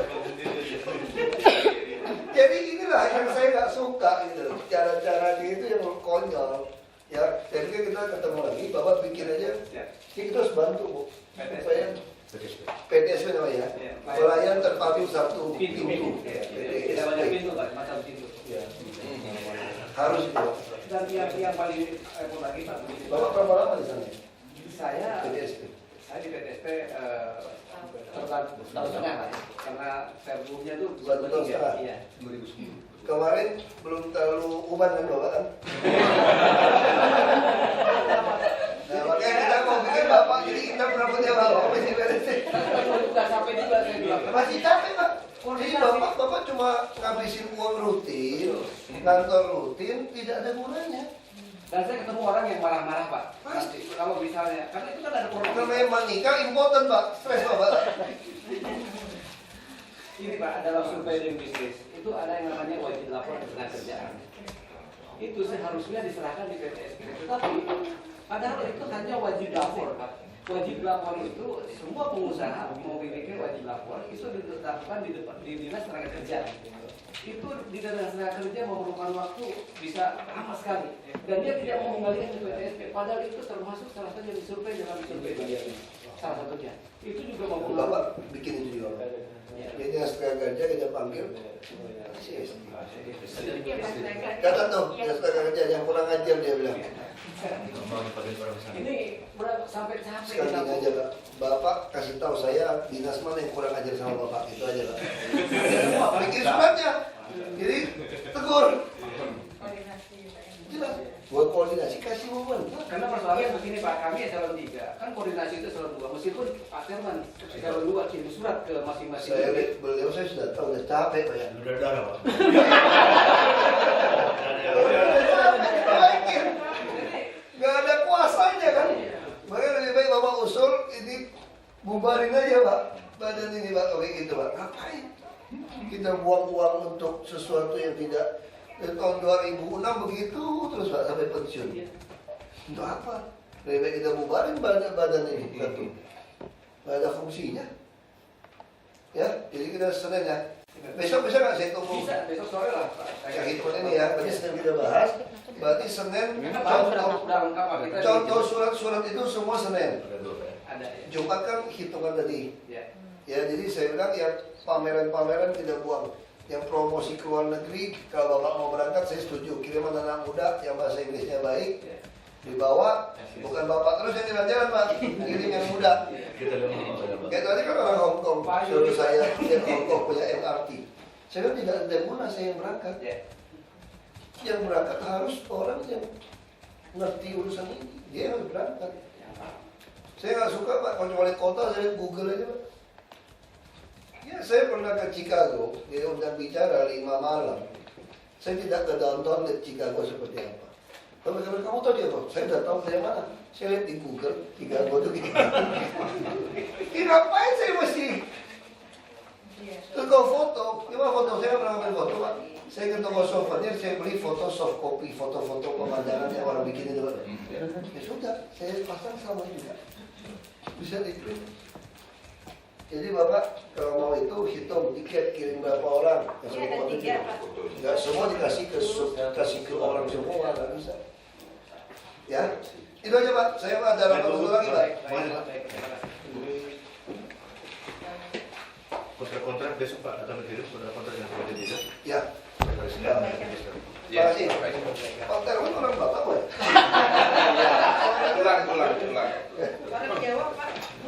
Jadi inilah yang saya nggak suka gitu. Cara-cara itu yang konyol. Ya, jadi kita ketemu lagi, Bapak bikin aja. Jadi kita harus bantu Bu. Supaya PTSP namanya ya. Pelayan terpadu satu pintu. Tidak banyak pintu Pak, macam pintu. Harus itu. Dan yang paling repot lagi Pak, Bapak berapa lama di sana? saya PTSP. di PTSP tahun setengah lah ya. Karena perbunya tuh 2 tahun setengah. Iya, 2010. Kemarin belum terlalu uban kan Bapak kan? Nah makanya kita mau bikin Bapak, jadi kita berambutnya Bapak masih beres. Udah sampai juga saya bilang. Masih capek Pak. Jadi Bapak cuma ngabisin uang rutin, kantor rutin, tidak ada gunanya. Dan saya ketemu orang yang marah-marah Pak. Pasti. Kalau misalnya, karena itu kan ada program. Namanya menikah important Pak, stres Bapak. Ini Pak, dalam survei dari bisnis itu ada yang namanya wajib lapor tenaga kerjaan. Itu seharusnya diserahkan di PTSP. Tetapi padahal itu hanya wajib lapor Pak. Wajib lapor itu semua pengusaha memiliki wajib lapor itu ditetapkan di dinas tenaga kerja. Itu di dinas tenaga kerja memerlukan waktu bisa lama sekali dan dia tidak mau mengembalikan ke PTSP. Padahal itu termasuk salah satu yang disurvei dalam survei dia. Salah satunya. Itu juga mempengaruhi. Bapak bikin itu juga. Jadi yang setengah kerja kita panggil. Kata tuh, yang setengah kerja yang kurang ajar dia bilang. Ini berapa sampai Sekali aja Pak. Bapak kasih tahu saya dinas mana yang kurang ajar sama Bapak, itu aja Pak. Bikin suratnya, jadi tegur. Jelas, buat koordinasi kasih momen. Karena persoalannya begini Pak, kami eselon 3, kan koordinasi itu eselon 2, meskipun Pak Firman eselon 2 kirim surat ke masing-masing. Beliau saya sudah tahu, udah capek Pak ya. Udah darah Pak. Gak ada kuasanya kan. Makanya lebih baik Bapak usul ini bubarin aja Pak. Badan ini Pak, kayak gitu Pak. Ngapain? Kita buang uang untuk sesuatu yang tidak. Dari tahun 2006 begitu terus Pak sampai pensiun. Untuk apa? Lebih baik kita bubarin badan ini. Satu. Gak ada fungsinya. Ya, jadi kita Senin ya. Besok bisa nggak saya tunggu? Bisa, besok sore lah Pak. Yang hitungan ini ya, berarti Senin kita bahas. Berarti Senin contoh surat-surat itu semua Senin. Ada ya. Jumat kan hitungan tadi. Ya. Ya, jadi saya bilang ya pameran-pameran tidak buang. Yang promosi ke luar negeri, kalau Bapak mau berangkat saya setuju. Kiriman anak muda yang bahasa Inggrisnya baik, dibawa. Bukan Bapak terus yang jalan-jalan Pak, kirim yang muda. Kita lihat apa Pak. Kayak tadi kan orang Hong Kong, suruh saya lihat Hong Kong punya MRT. Saya bilang tidak ada guna saya yang berangkat. Yang berangkat harus orang yang ngerti urusan ini, dia harus berangkat. Saya nggak suka Pak, kalau wali kota saya Google aja Pak. Ya saya pernah ke Chicago, dia undang bicara 5 malam. Saya tidak ke downtown lihat Chicago seperti apa. Tapi kalau kamu tahu dia kok, saya udah tahu dari mana. Saya lihat di Google, Chicago itu gitu. Ngapain saya mesti toko foto? Gimana foto? Saya nggak pernah ambil foto Pak. Saya ke toko souvenir, saya beli foto soft copy, foto-foto pemandangan yang orang bikin itu Pak. Ya sudah, saya pasang sama juga. Bisa di print. Jadi Bapak kalau mau itu hitung tiket kirim berapa orang. Nggak semua dikasih ke orang semua, nggak bisa. Ya, itu aja Pak. Saya ada rapat dulu lagi Pak. Kontrak-kontrak besok Pak akan dikirim kontrak yang sudah tidak. Ya. Hari Senin. Terima kasih. Pak Terwan orang Batak Pak.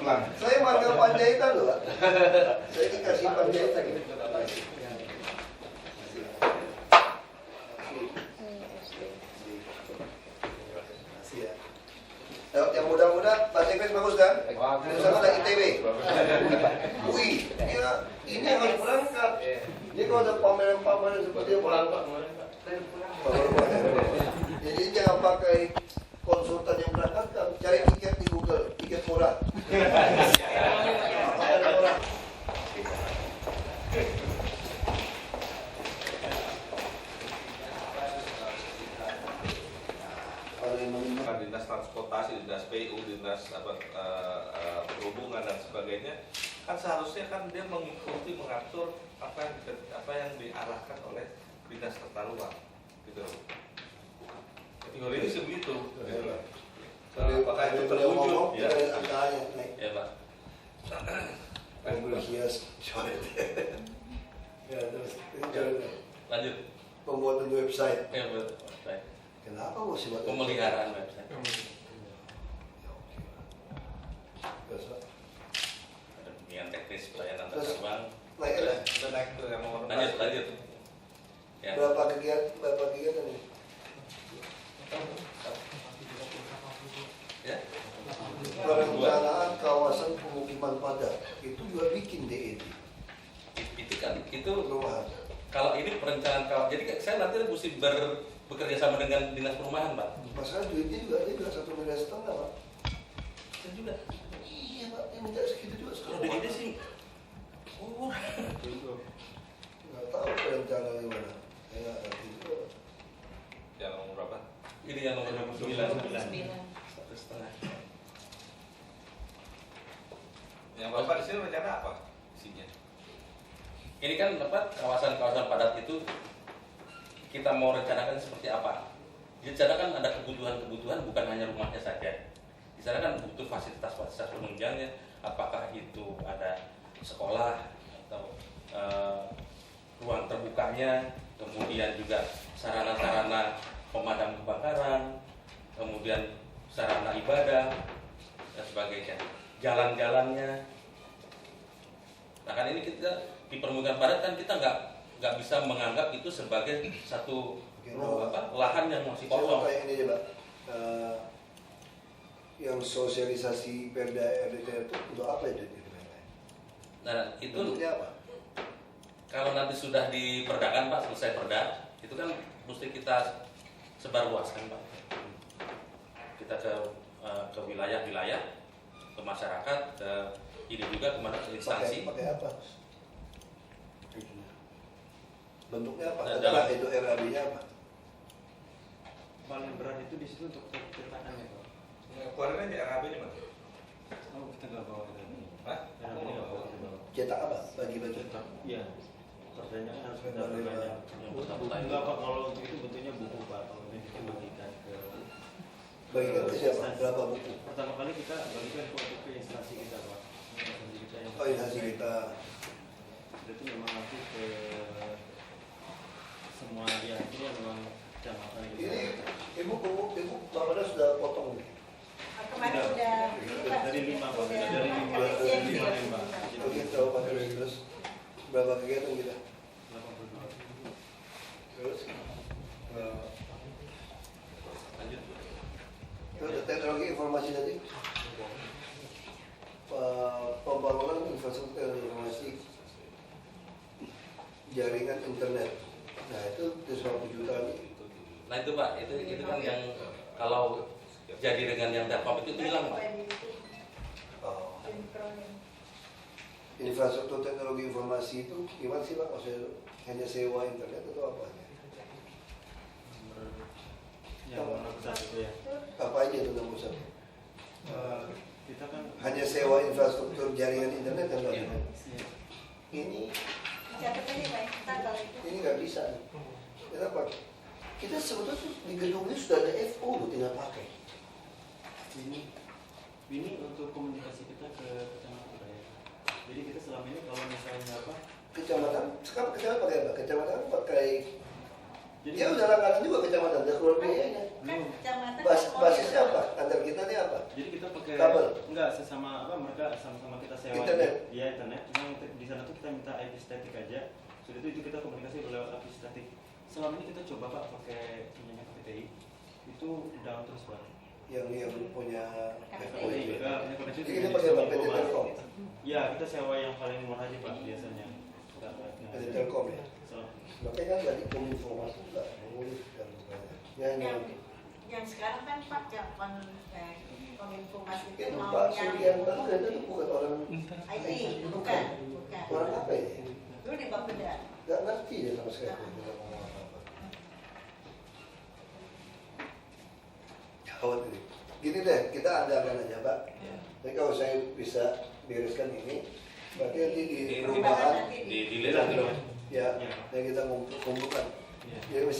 Ulang. Saya warga Panjaitan loh Pak. Saya dikasih Panjaitan. Yang muda-muda bahasa Inggris bagus kan? Misalnya ada ITB, UI, ini yang harus berangkat. Jadi kalau ada pameran-pameran seperti itu pulang Pak. Jadi jangan pakai konsultan yang berangkat, cari tiket di Google, tiket murah. Dinas transportasi, dinas PU, dinas perhubungan dan sebagainya, kan seharusnya kan dia mengikuti mengatur apa yang diarahkan oleh dinas tata ruang, gitu. Kategori ini sih begitu. Apakah itu terwujud? Ya, ya Pak. Hias coret. Ya terus Lanjut. pembuatan website. Ya betul. Baik. Kenapa mesti buat Pemeliharaan website. Ada bimbingan teknis pelayanan tata ruang. Naik ada Naik ke yang nomor lanjut. Ya. berapa kegiatan nih? Ya. Perencanaan kawasan pemukiman padat itu juga bikin DED Itu kan, itu perumahan. kalau ini perencanaan jadi saya nanti mesti bekerja sama dengan dinas perumahan Pak. Masalah duitnya juga dia bilang 1,5 miliar Pak. Saya juga. Iya Pak, yang minta segitu juga Kalau sekarang. DED sih, Nggak tahu perencanaan di mana. Saya nggak ngerti juga. Yang nomor berapa? ini yang nomor 9. 1,5. Yang Bapak di sini rencana apa isinya? Ini kan kawasan-kawasan padat itu kita mau rencanakan seperti apa? Di sana kan ada kebutuhan-kebutuhan bukan hanya rumahnya saja. Di sana kan butuh fasilitas-fasilitas penunjangnya. Apakah itu ada sekolah atau ruang terbukanya, kemudian juga sarana-sarana pemadam kebakaran, kemudian sarana ibadah dan sebagainya. jalan-jalannya. Nah kan ini kita di permukaan padat kan kita nggak bisa menganggap itu sebagai satu lahan yang masih Saya mau kosong. tanya ini aja Pak. Yang sosialisasi Perda RDTR itu untuk apa itu? Nah itu Bentuknya apa? kalau nanti sudah diperdakan Pak, selesai perda, itu kan mesti kita sebarluaskan Pak. Kita ke wilayah-wilayah, ke masyarakat, ke ini juga kemana ke instansi. Pakai apa? Bentuknya apa? Nah, Setelah itu RAB-nya apa? Paling berat itu di situ untuk cetakan ya Pak. Keluarin aja RAB ini Mas. Oh kita nggak bawa kita ini. Hah? Karena ini nggak bawa kita bawa. Cetak apa? Bagi-bagi. Iya. Pertanyaan harus kita Bagi- bertanya. Yang bersangkutan itu. Enggak Pak, kalau untuk itu bentuknya buku Pak. Kalau ini kita bagikan ke. Bagikan ke siapa? instansi. Berapa buku? Pertama kali kita bagikan ke instansi kita Pak. Instansi kita yang. Oh, instansi kita. Itu memang nanti ke semua ya ini memang kecamatan gitu. Ibu Bapak sudah potong nih. Kemarin udah ini, Pak, Dari 5 Pak, udah dari 5 efisiensi. Pak. Oh gitu, pakai terus berapa kegiatan kita? 82. Terus Lanjut. itu teknologi informasi tadi. Pembangunan infrastruktur informasi jaringan internet. Nah itu 150 juta nih. Nah itu Pak, itu kan yang kalau jadi dengan yang Telkom itu hilang Pak. Oh. Infrastruktur teknologi informasi itu gimana sih Pak? Maksudnya hanya sewa internet atau apa? Yang mana besar itu ya. Apa aja itu yang pusat? Kita kan Hanya sewa infrastruktur jaringan internet kan Pak? Iya. Ini Catat aja Pak, tanggal itu. ini nggak bisa. Kenapa? Kita sebetulnya di gedungnya sudah ada FO loh, tinggal pakai. ini untuk komunikasi kita ke kecamatan ya. Jadi kita selama ini kalau misalnya apa? Kecamatan, sekarang kecamatan pakai apa? Kecamatan pakai, Jadi ya udah langganan juga kecamatan, udah keluar biayanya. Kan kecamatan. Basisnya apa? Antar kita ini apa? Jadi kita pakai Kabel? enggak sesama apa mereka sama-sama kita sewa Internet? Iya internet. Cuma di sana tuh kita minta IP static aja. Sudah itu kita komunikasi lewat IP static. Selama ini kita coba Pak pakai punyanya KPTI itu down terus Pak. Yang punya FO KPTI itu. juga punya koneksi Jadi kita dengan pakai apa? PT Telkom. Telkom. Ya kita sewa yang paling murah aja Pak biasanya. PT Telkom ya. Selama- Makanya kan dari kominfo juga memulihkan Yang sekarang kan Pak Kominfo itu itu mau Pak yang Suryanto itu bukan orang IT, bukan. orang apa ya? Dulu di Bapeda. Gak ngerti ya sama sekali dia ngomong apa. Gawat ini. Gini deh, kita andalkan aja Pak. Jadi kalau saya bisa bereskan ini, berarti nanti di perumahan Di lelang dulu. ya yang kita kumpulkan. Iya. Dia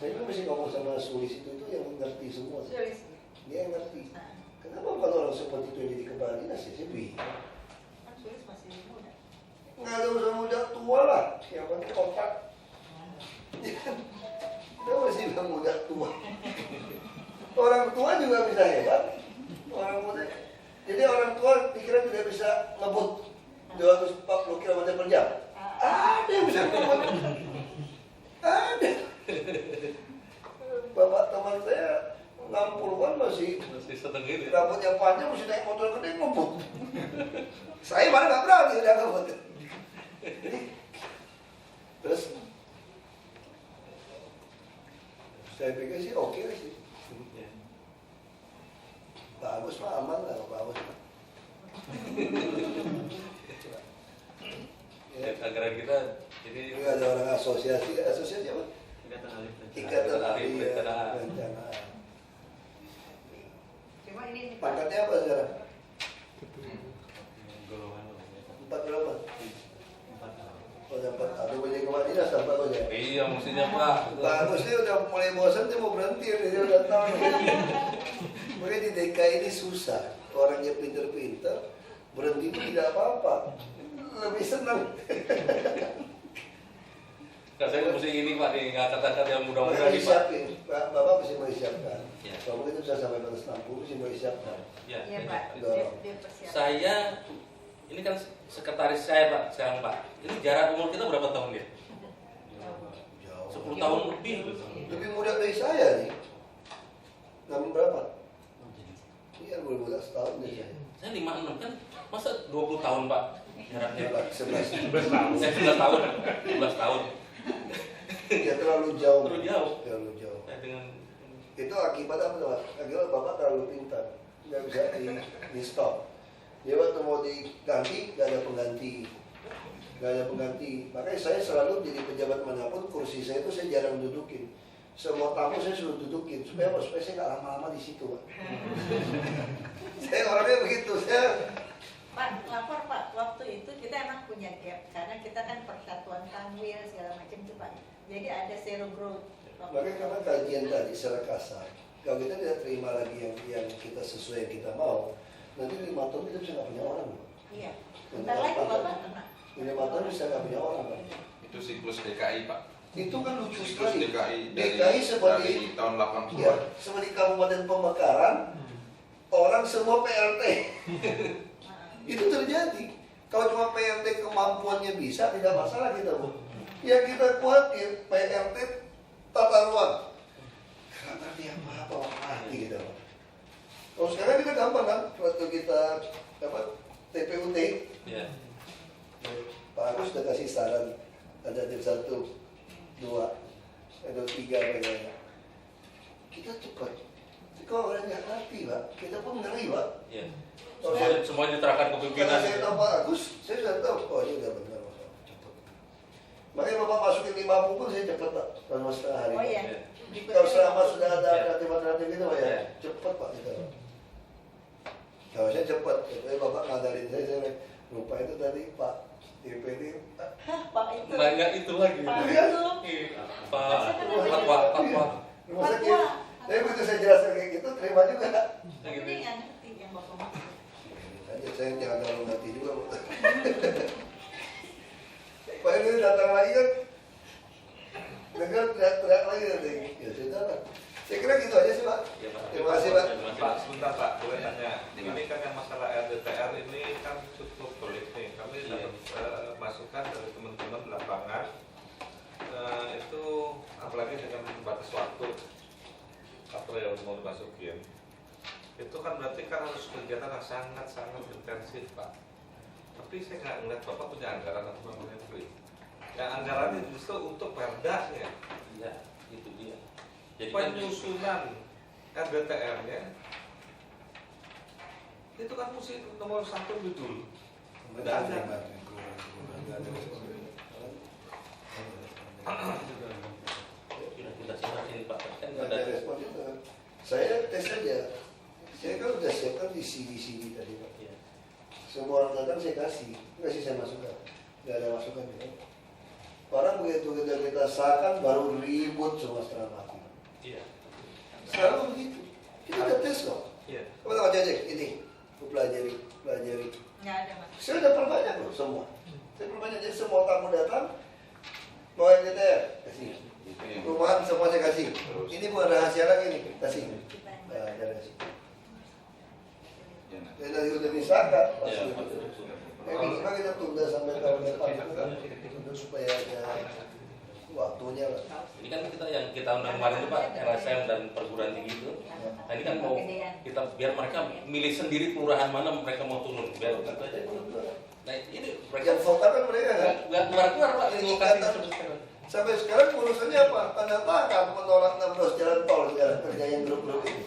saya itu mesti ngomong sama Sulis itu yang ngerti semua. Sulis. Dia yang ngerti. Kenapa kalau orang seperti itu yang jadi kepala dinas ya? Saya bingung. Kan Sulis masih muda. Nggak ada usaha muda tua lah, yang penting otak. Kita masih bilang muda tua. Orang tua juga bisa hebat. Orang muda. Jadi orang tua pikiran tidak bisa ngebut 240 km per jam. Ada yang bisa ngebut. Ada. Bapak teman saya 60-an masih Setengah ini. rambut yang panjang mesti naik motor gede ngebut. Saya malah nggak berani udah ngebut. Terus saya pikir sih oke sih. Bagus mah aman lah bagus. Ya, Anggaran kita ini ini ada orang asosiasi apa? Ikatan Alif Rencana. Ikatan Ahli Perencanaan. Perencanaan. Cuma ini nih, Pak. Pangkatnya apa sekarang? Golongan apa ya? 4 berapa? 4. Oh, dapat ada banyak kepala dinas tanpa kau ya. Iya mestinya Pak. Bagus dia udah mulai bosan dia mau berhenti dia udah tahu. Makanya di DKI ini susah. Orangnya pinter-pinter berhenti itu tidak apa-apa. Lebih senang. Nah, saya mesti ini Pak nih kata-kata yang mudah-mudahan Makanya nih Pak. disiapin. Bapak mesti mau disiapkan. Ya. Kalau mungkin bisa sampai batas 60 sih mau siapkan. Ya, Iya ya, Pak, dia persiapan. Saya ini kan sekretaris saya Pak sekarang Pak. Ini jarak umur kita berapa tahun ya? Jauh. 10 tahun lebih. Lebih muda dari saya nih. Namun berapa? Iya, boleh muda setahun nih saya. Saya 56 kan, masa 20 tahun Pak jaraknya? 11 Saya 11 tahun, 11 tahun. Ya terlalu jauh. Terlalu jauh. Terlalu jauh. Saya dengan Itu akibat apa Pak? Akibat Bapak terlalu pintar. Nggak bisa di stop. Dia waktu mau diganti, nggak ada pengganti. Nggak ada pengganti. Makanya saya selalu jadi pejabat manapun, kursi saya itu saya jarang dudukin. Semua tamu saya suruh dudukin. Supaya apa? Supaya saya nggak lama-lama di situ Pak. Saya orangnya begitu. Pak, lapor Pak, waktu itu kita emang punya gap karena kita kan persatuan Kanwil segala macam itu Pak. Jadi ada zero growth. Makanya karena kajian tadi secara kasar, kalau kita tidak terima lagi yang kita sesuai yang kita mau, nanti 5 tahun kita bisa nggak punya orang. Iya. Bentar lagi Bapak kena. 5 tahun bisa nggak punya orang. Pak. Itu siklus DKI Pak. Itu kan lucu Siklus sekali. DKI DKI seperti dari tahun 80-an. ya, seperti Kabupaten Pemekaran, orang semua PRT. Itu terjadi. Kalau cuma PRT kemampuannya bisa, tidak masalah kita Bu. Yang kita khawatir PRT tata ruang. Nggak ngerti apa-apa, mati kita Pak. Kalau sekarang kita gampang kan, waktu kita TPUT, ya. Pak Agus sudah kasih saran, ada tim 1, 2, ada 3 mereka. Kita cepat. Tapi kalau orang nggak ngerti Pak, kita pun ngeri Pak. Ya. Kalau Semuanya diterahkan ke Karena pimpinan. saya tahu Pak Agus, saya sudah tahu, oh ini udah benar Pak, cepat. Makanya Bapak masukin 50 pun saya cepat Pak, dalam setengah hari. Oh iya. Kalau selama sudah ada Ya. alternatif-alternatif itu Pak ya, Ya. cepat Pak kita Pak. Kalau saya cepat, tapi Bapak ngadarin saya lupa itu tadi Pak DPD. Hah, Pak itu. Banyak itu lagi. Pak Iya. itu. Pak Fatwa. Rumah sakit. Tapi begitu saya jelaskan kayak gitu, terima juga. Tapi dia nggak ngerti yang Bapak maksud. Hanya saya jangan terlalu ngerti juga Pak. Pak ini datang lagi kan, dengar teriak-teriak lagi nanti. Ya sudah lah. Saya kira gitu aja sih Pak. Ya, Pak. Terima kasih Pak. Pak, sebentar Pak, boleh tanya. Ini kan yang masalah RDTR ini kan cukup pelik nih. Kami dapat masukan dari teman-teman di lapangan. Itu apalagi dengan batas waktu apa yang mau dimasukin. Itu kan berarti kan harus kegiatan yang sangat-sangat intensif Pak. Tapi saya nggak ngeliat Bapak punya anggaran atau Bapak Menteri. Yang anggarannya justru untuk perdanya. Ya, itu dia. Jadi kan Penyusunan RDTR-nya itu kan mesti nomor 1 dulu. Tidak ada. kita simak ini Pak. Kan Nggak ada ada respon itu. Saya tes aja. Saya kan udah siapkan di CD tadi Pak. ya. Semua orang datang saya kasih saya masukan. Nggak ada masukan ya. Orang begitu kita sahkan baru ribut semua setengah mati. Iya. Selalu begitu. Kita udah tes kok. Iya. Kamu tahu aja ini, aku pelajari. Nggak ada Mas. Saya udah perbanyak loh semua. Saya perbanyak jadi semua tamu datang mau RDTR kasih. Perumahan semua saya kasih. Ini bukan rahasia lagi nih, kasih. Kita yang Nah, ada kasih. Ya, Dan dari udah disahkan, Ya, pasti. betul. Minimal kita tunda sampai tahun depan itu kan, untuk supaya ada waktunya lah. Ini kan kita undang kemarin itu Pak, LSM dan perguruan tinggi itu. Nah ini kan mau kita biar mereka milih sendiri kelurahan mana mereka mau turun. Biar gitu aja. Nah ini mereka Yang vokal kan mereka kan. nggak keluar Pak ini lokasi Sampai sekarang urusannya apa? Tanda tangan menolak 16 jalan tol sekarang kerja yang grup-grup ini.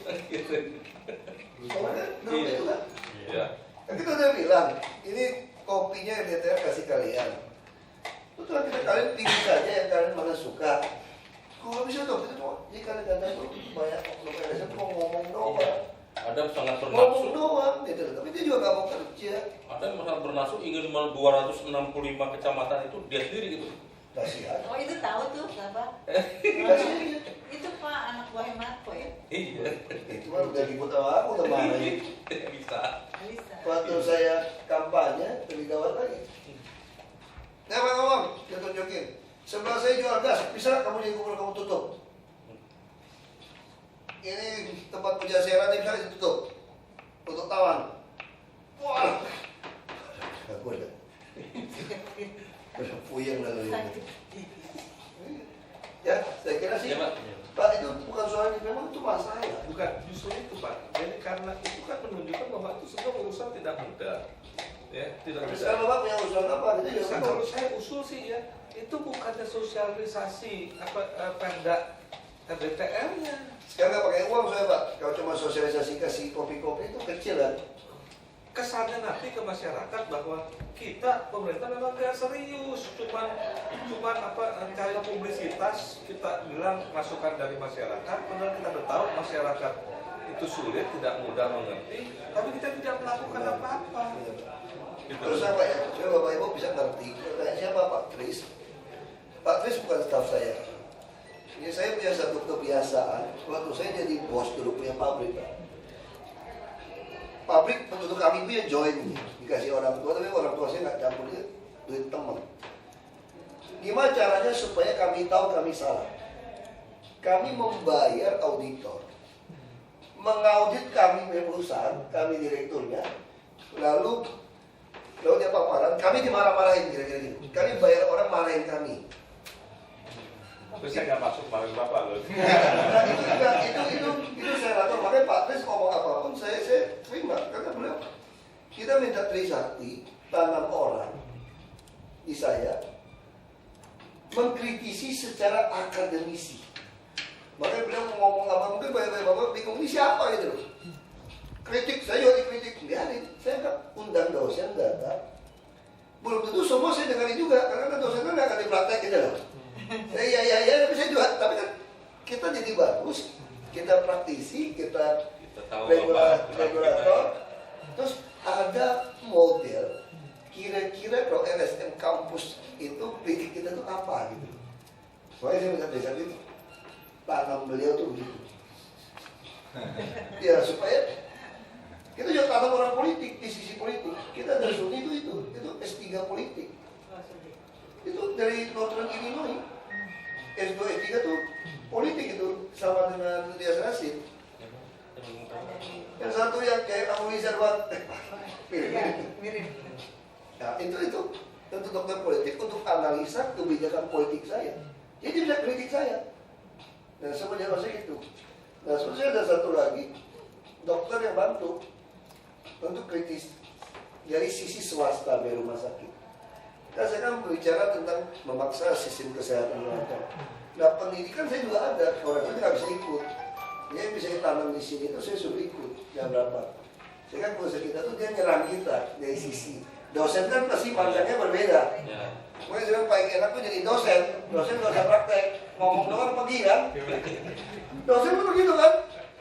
Soalnya grup itu kan. Iya. Kan kita udah bilang, ini kopinya RDTR kasih kalian. Betul kita kalian pilih saja yang kalian mana suka. Kalau bisa dong, kita cuma jadi kadang-kadang tuh banyak oknum LSM tuh mau ngomong doang. ada sangat Ngomong bernafsu. doang gitu. Tapi dia juga gak mau kerja. Ada yang sangat bernafsu ingin 265 kecamatan itu dia sendiri gitu. Kasihan. Oh itu tahu tuh apa? Kasihan. Itu Pak anak buah Marco ya. Iya. Itu kan udah ribut sama aku kemarin. Bisa. Alisa. Waktu saya kampanye, lebih gawat lagi. Nah, Bang Omong, dia tunjukin. Sebelah saya jual gas, bisa nggak kamu jadi gubernur kamu tutup? ini tempat Pujasera nih misalnya ditutup untuk tawan. Wah, aku udah puyeng lalu ini. Ya, saya kira sih, Ya, Pak. Pak itu bukan soalnya, memang itu masalah. Bukan, justru itu Pak. Jadi karena itu kan menunjukkan bahwa itu semua urusan tidak mudah. Ya, tidak Tapi mudah. sekarang Bapak punya usulan apa? Gitu ya, Bisa, kalau saya usul sih ya, itu bukannya sosialisasi perda RDTR-nya. sekarang nggak pakai uang saya Pak. Kalau cuma sosialisasi kasih kopi-kopi itu kecil kan. Kesannya nanti ke masyarakat bahwa kita pemerintah memang gak serius, cuman cari publisitas, kita bilang masukan dari masyarakat, padahal kita udah tahu masyarakat itu sulit, tidak mudah mengerti, tapi kita tidak melakukan apa-apa. Gitu. Terus apa ya? Coba Bapak Ibu bisa ngerti. Kayak siapa Pak Tris? Pak Tris bukan staf saya. Ini saya punya satu kebiasaan. Waktu saya jadi bos dulu punya pabrik Pak. Pabrik penduduk kami punya join nih, dikasih orang tua, tapi orang tua saya nggak campur, dia duit teman. Gimana caranya supaya kami tahu kami salah? Kami membayar auditor, mengaudit kami punya perusahaan, kami direkturnya, lalu dia paparan, kami dimarah-marahin kira-kira gitu. Kami bayar orang marahin kami. Tapi saya nggak masuk malam bapak loh. Nah, itu juga, itu saya lakukan. Makanya Pak Tris ngomong apapun saya terima, karena beliau kita minta Trisakti tanam orang di saya mengkritisi secara akademisi. Makanya beliau ngomong apa mungkin banyak bapak bingung ini siapa gitu loh. Kritik saya juga dikritik, biarin. Saya nggak undang dosen datang. Belum tentu semua saya dengarin juga, karena kan dosen kan nggak akan dipraktek gitu loh. Ya, tapi saya juga, tapi kan kita jadi bagus, kita praktisi, kita tahu regulator, terus ada model, kira-kira kalau LSM kampus itu kritik kita tuh apa gitu. Soalnya saya minta desa itu, tanam beliau tuh begitu. Ya supaya kita juga tanam orang politik di sisi politik. Kita dari Suni itu S3 politik. Itu dari Northern Illinois. S2, S3 tuh politik itu sama dengan Dias Rasid. Yang satu yang kayak Abu Rizal buat mirip. Nah itu untuk dokter politik untuk analisa kebijakan politik saya. Jadi bisa kritik saya. Dan semua jawab saya itu. Nah sebenarnya ada satu lagi dokter yang bantu untuk kritis dari sisi swasta dari rumah sakit. Kan saya kan berbicara tentang memaksa sistem kesehatan macam. Nah pendidikan saya juga ada, orang itu nggak bisa ikut. Dia bisa ditanam di sini itu saya suruh ikut jam berapa. Saya kan dosen kita tuh dia nyerang kita dari sisi. Dosen kan pasti pandangnya berbeda. Makanya saya paling enak tuh jadi dosen nggak usah praktek, ngomong doang pergi kan. Dosen tuh begitu kan.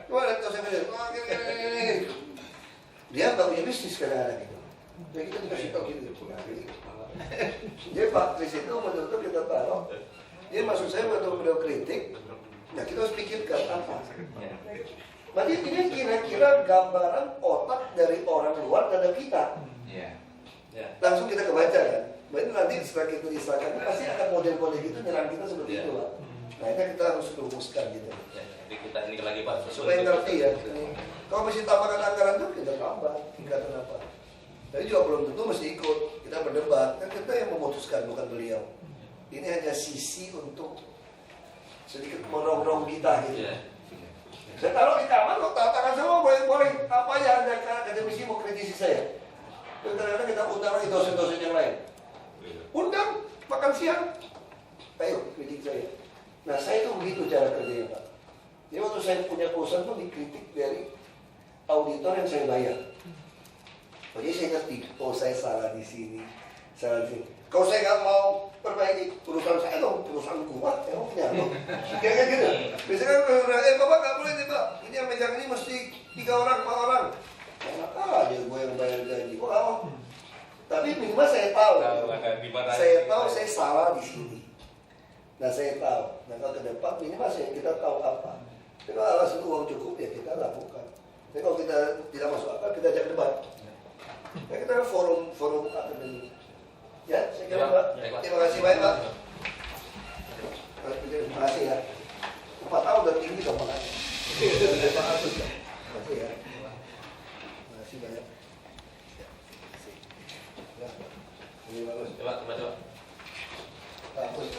Cuma lihat dosen ini, dia nggak punya bisnis kadang-kadang gitu. Jadi kita dikasih tahu gitu. Jadi Pak Tris itu menutup kita taruh. Dia maksud saya waktu beliau kritik, nah kita harus pikirkan apa. Berarti ini kira-kira gambaran otak dari orang luar terhadap kita. Langsung kita kebaca kan. Berarti nanti setelah kita disahkan pasti akan model-model gitu nyerang kita seperti itu Pak. Nah ini kita harus rumuskan gitu. Jadi kita ini lagi Pak. Supaya ngerti ya. Kalau mesti tambahkan anggaran tuh kita tambah tingkatan apa. Tapi juga belum tentu mesti ikut. Kita berdebat. Kan kita yang memutuskan bukan beliau. Ini hanya sisi untuk sedikit merongrong kita gitu. Saya taruh di kamar kok tangan semua boleh. Apa ya anda akademisi mau kritisi saya? Dan kadang-kadang kita undang lagi dosen-dosen yang lain. Undang makan siang. Ayo kritik saya. Nah saya itu begitu cara kerjanya Pak. Jadi waktu saya punya perusahaan tuh dikritik dari auditor yang saya bayar. Jadi saya ngerti, oh saya salah di sini, salah di sini. Kalau saya nggak mau perbaiki perusahaan saya dong, perusahaan kuat, emang punya lo. Kayak gitu. Biasanya kan, bapak nggak boleh nih Pak. Ini yang megang ini mesti 3 orang, 4 orang. Enak aja gue yang bayar gaji. Kok nggak mau? Tapi minimal saya tahu. Saya tahu saya salah di sini. Nah saya tahu. Nah kalau ke depan minimal kita tahu apa. Tapi kalau alasan uang cukup ya kita lakukan. Tapi kalau kita tidak masuk akal kita ajak debat. Ya kita forum akademik. Ya, saya kira Pak. Terima kasih banyak Pak. Terima kasih ya. 4 tahun udah tinggi dong Pak. Ya. Ini bagus. Coba. Bagus.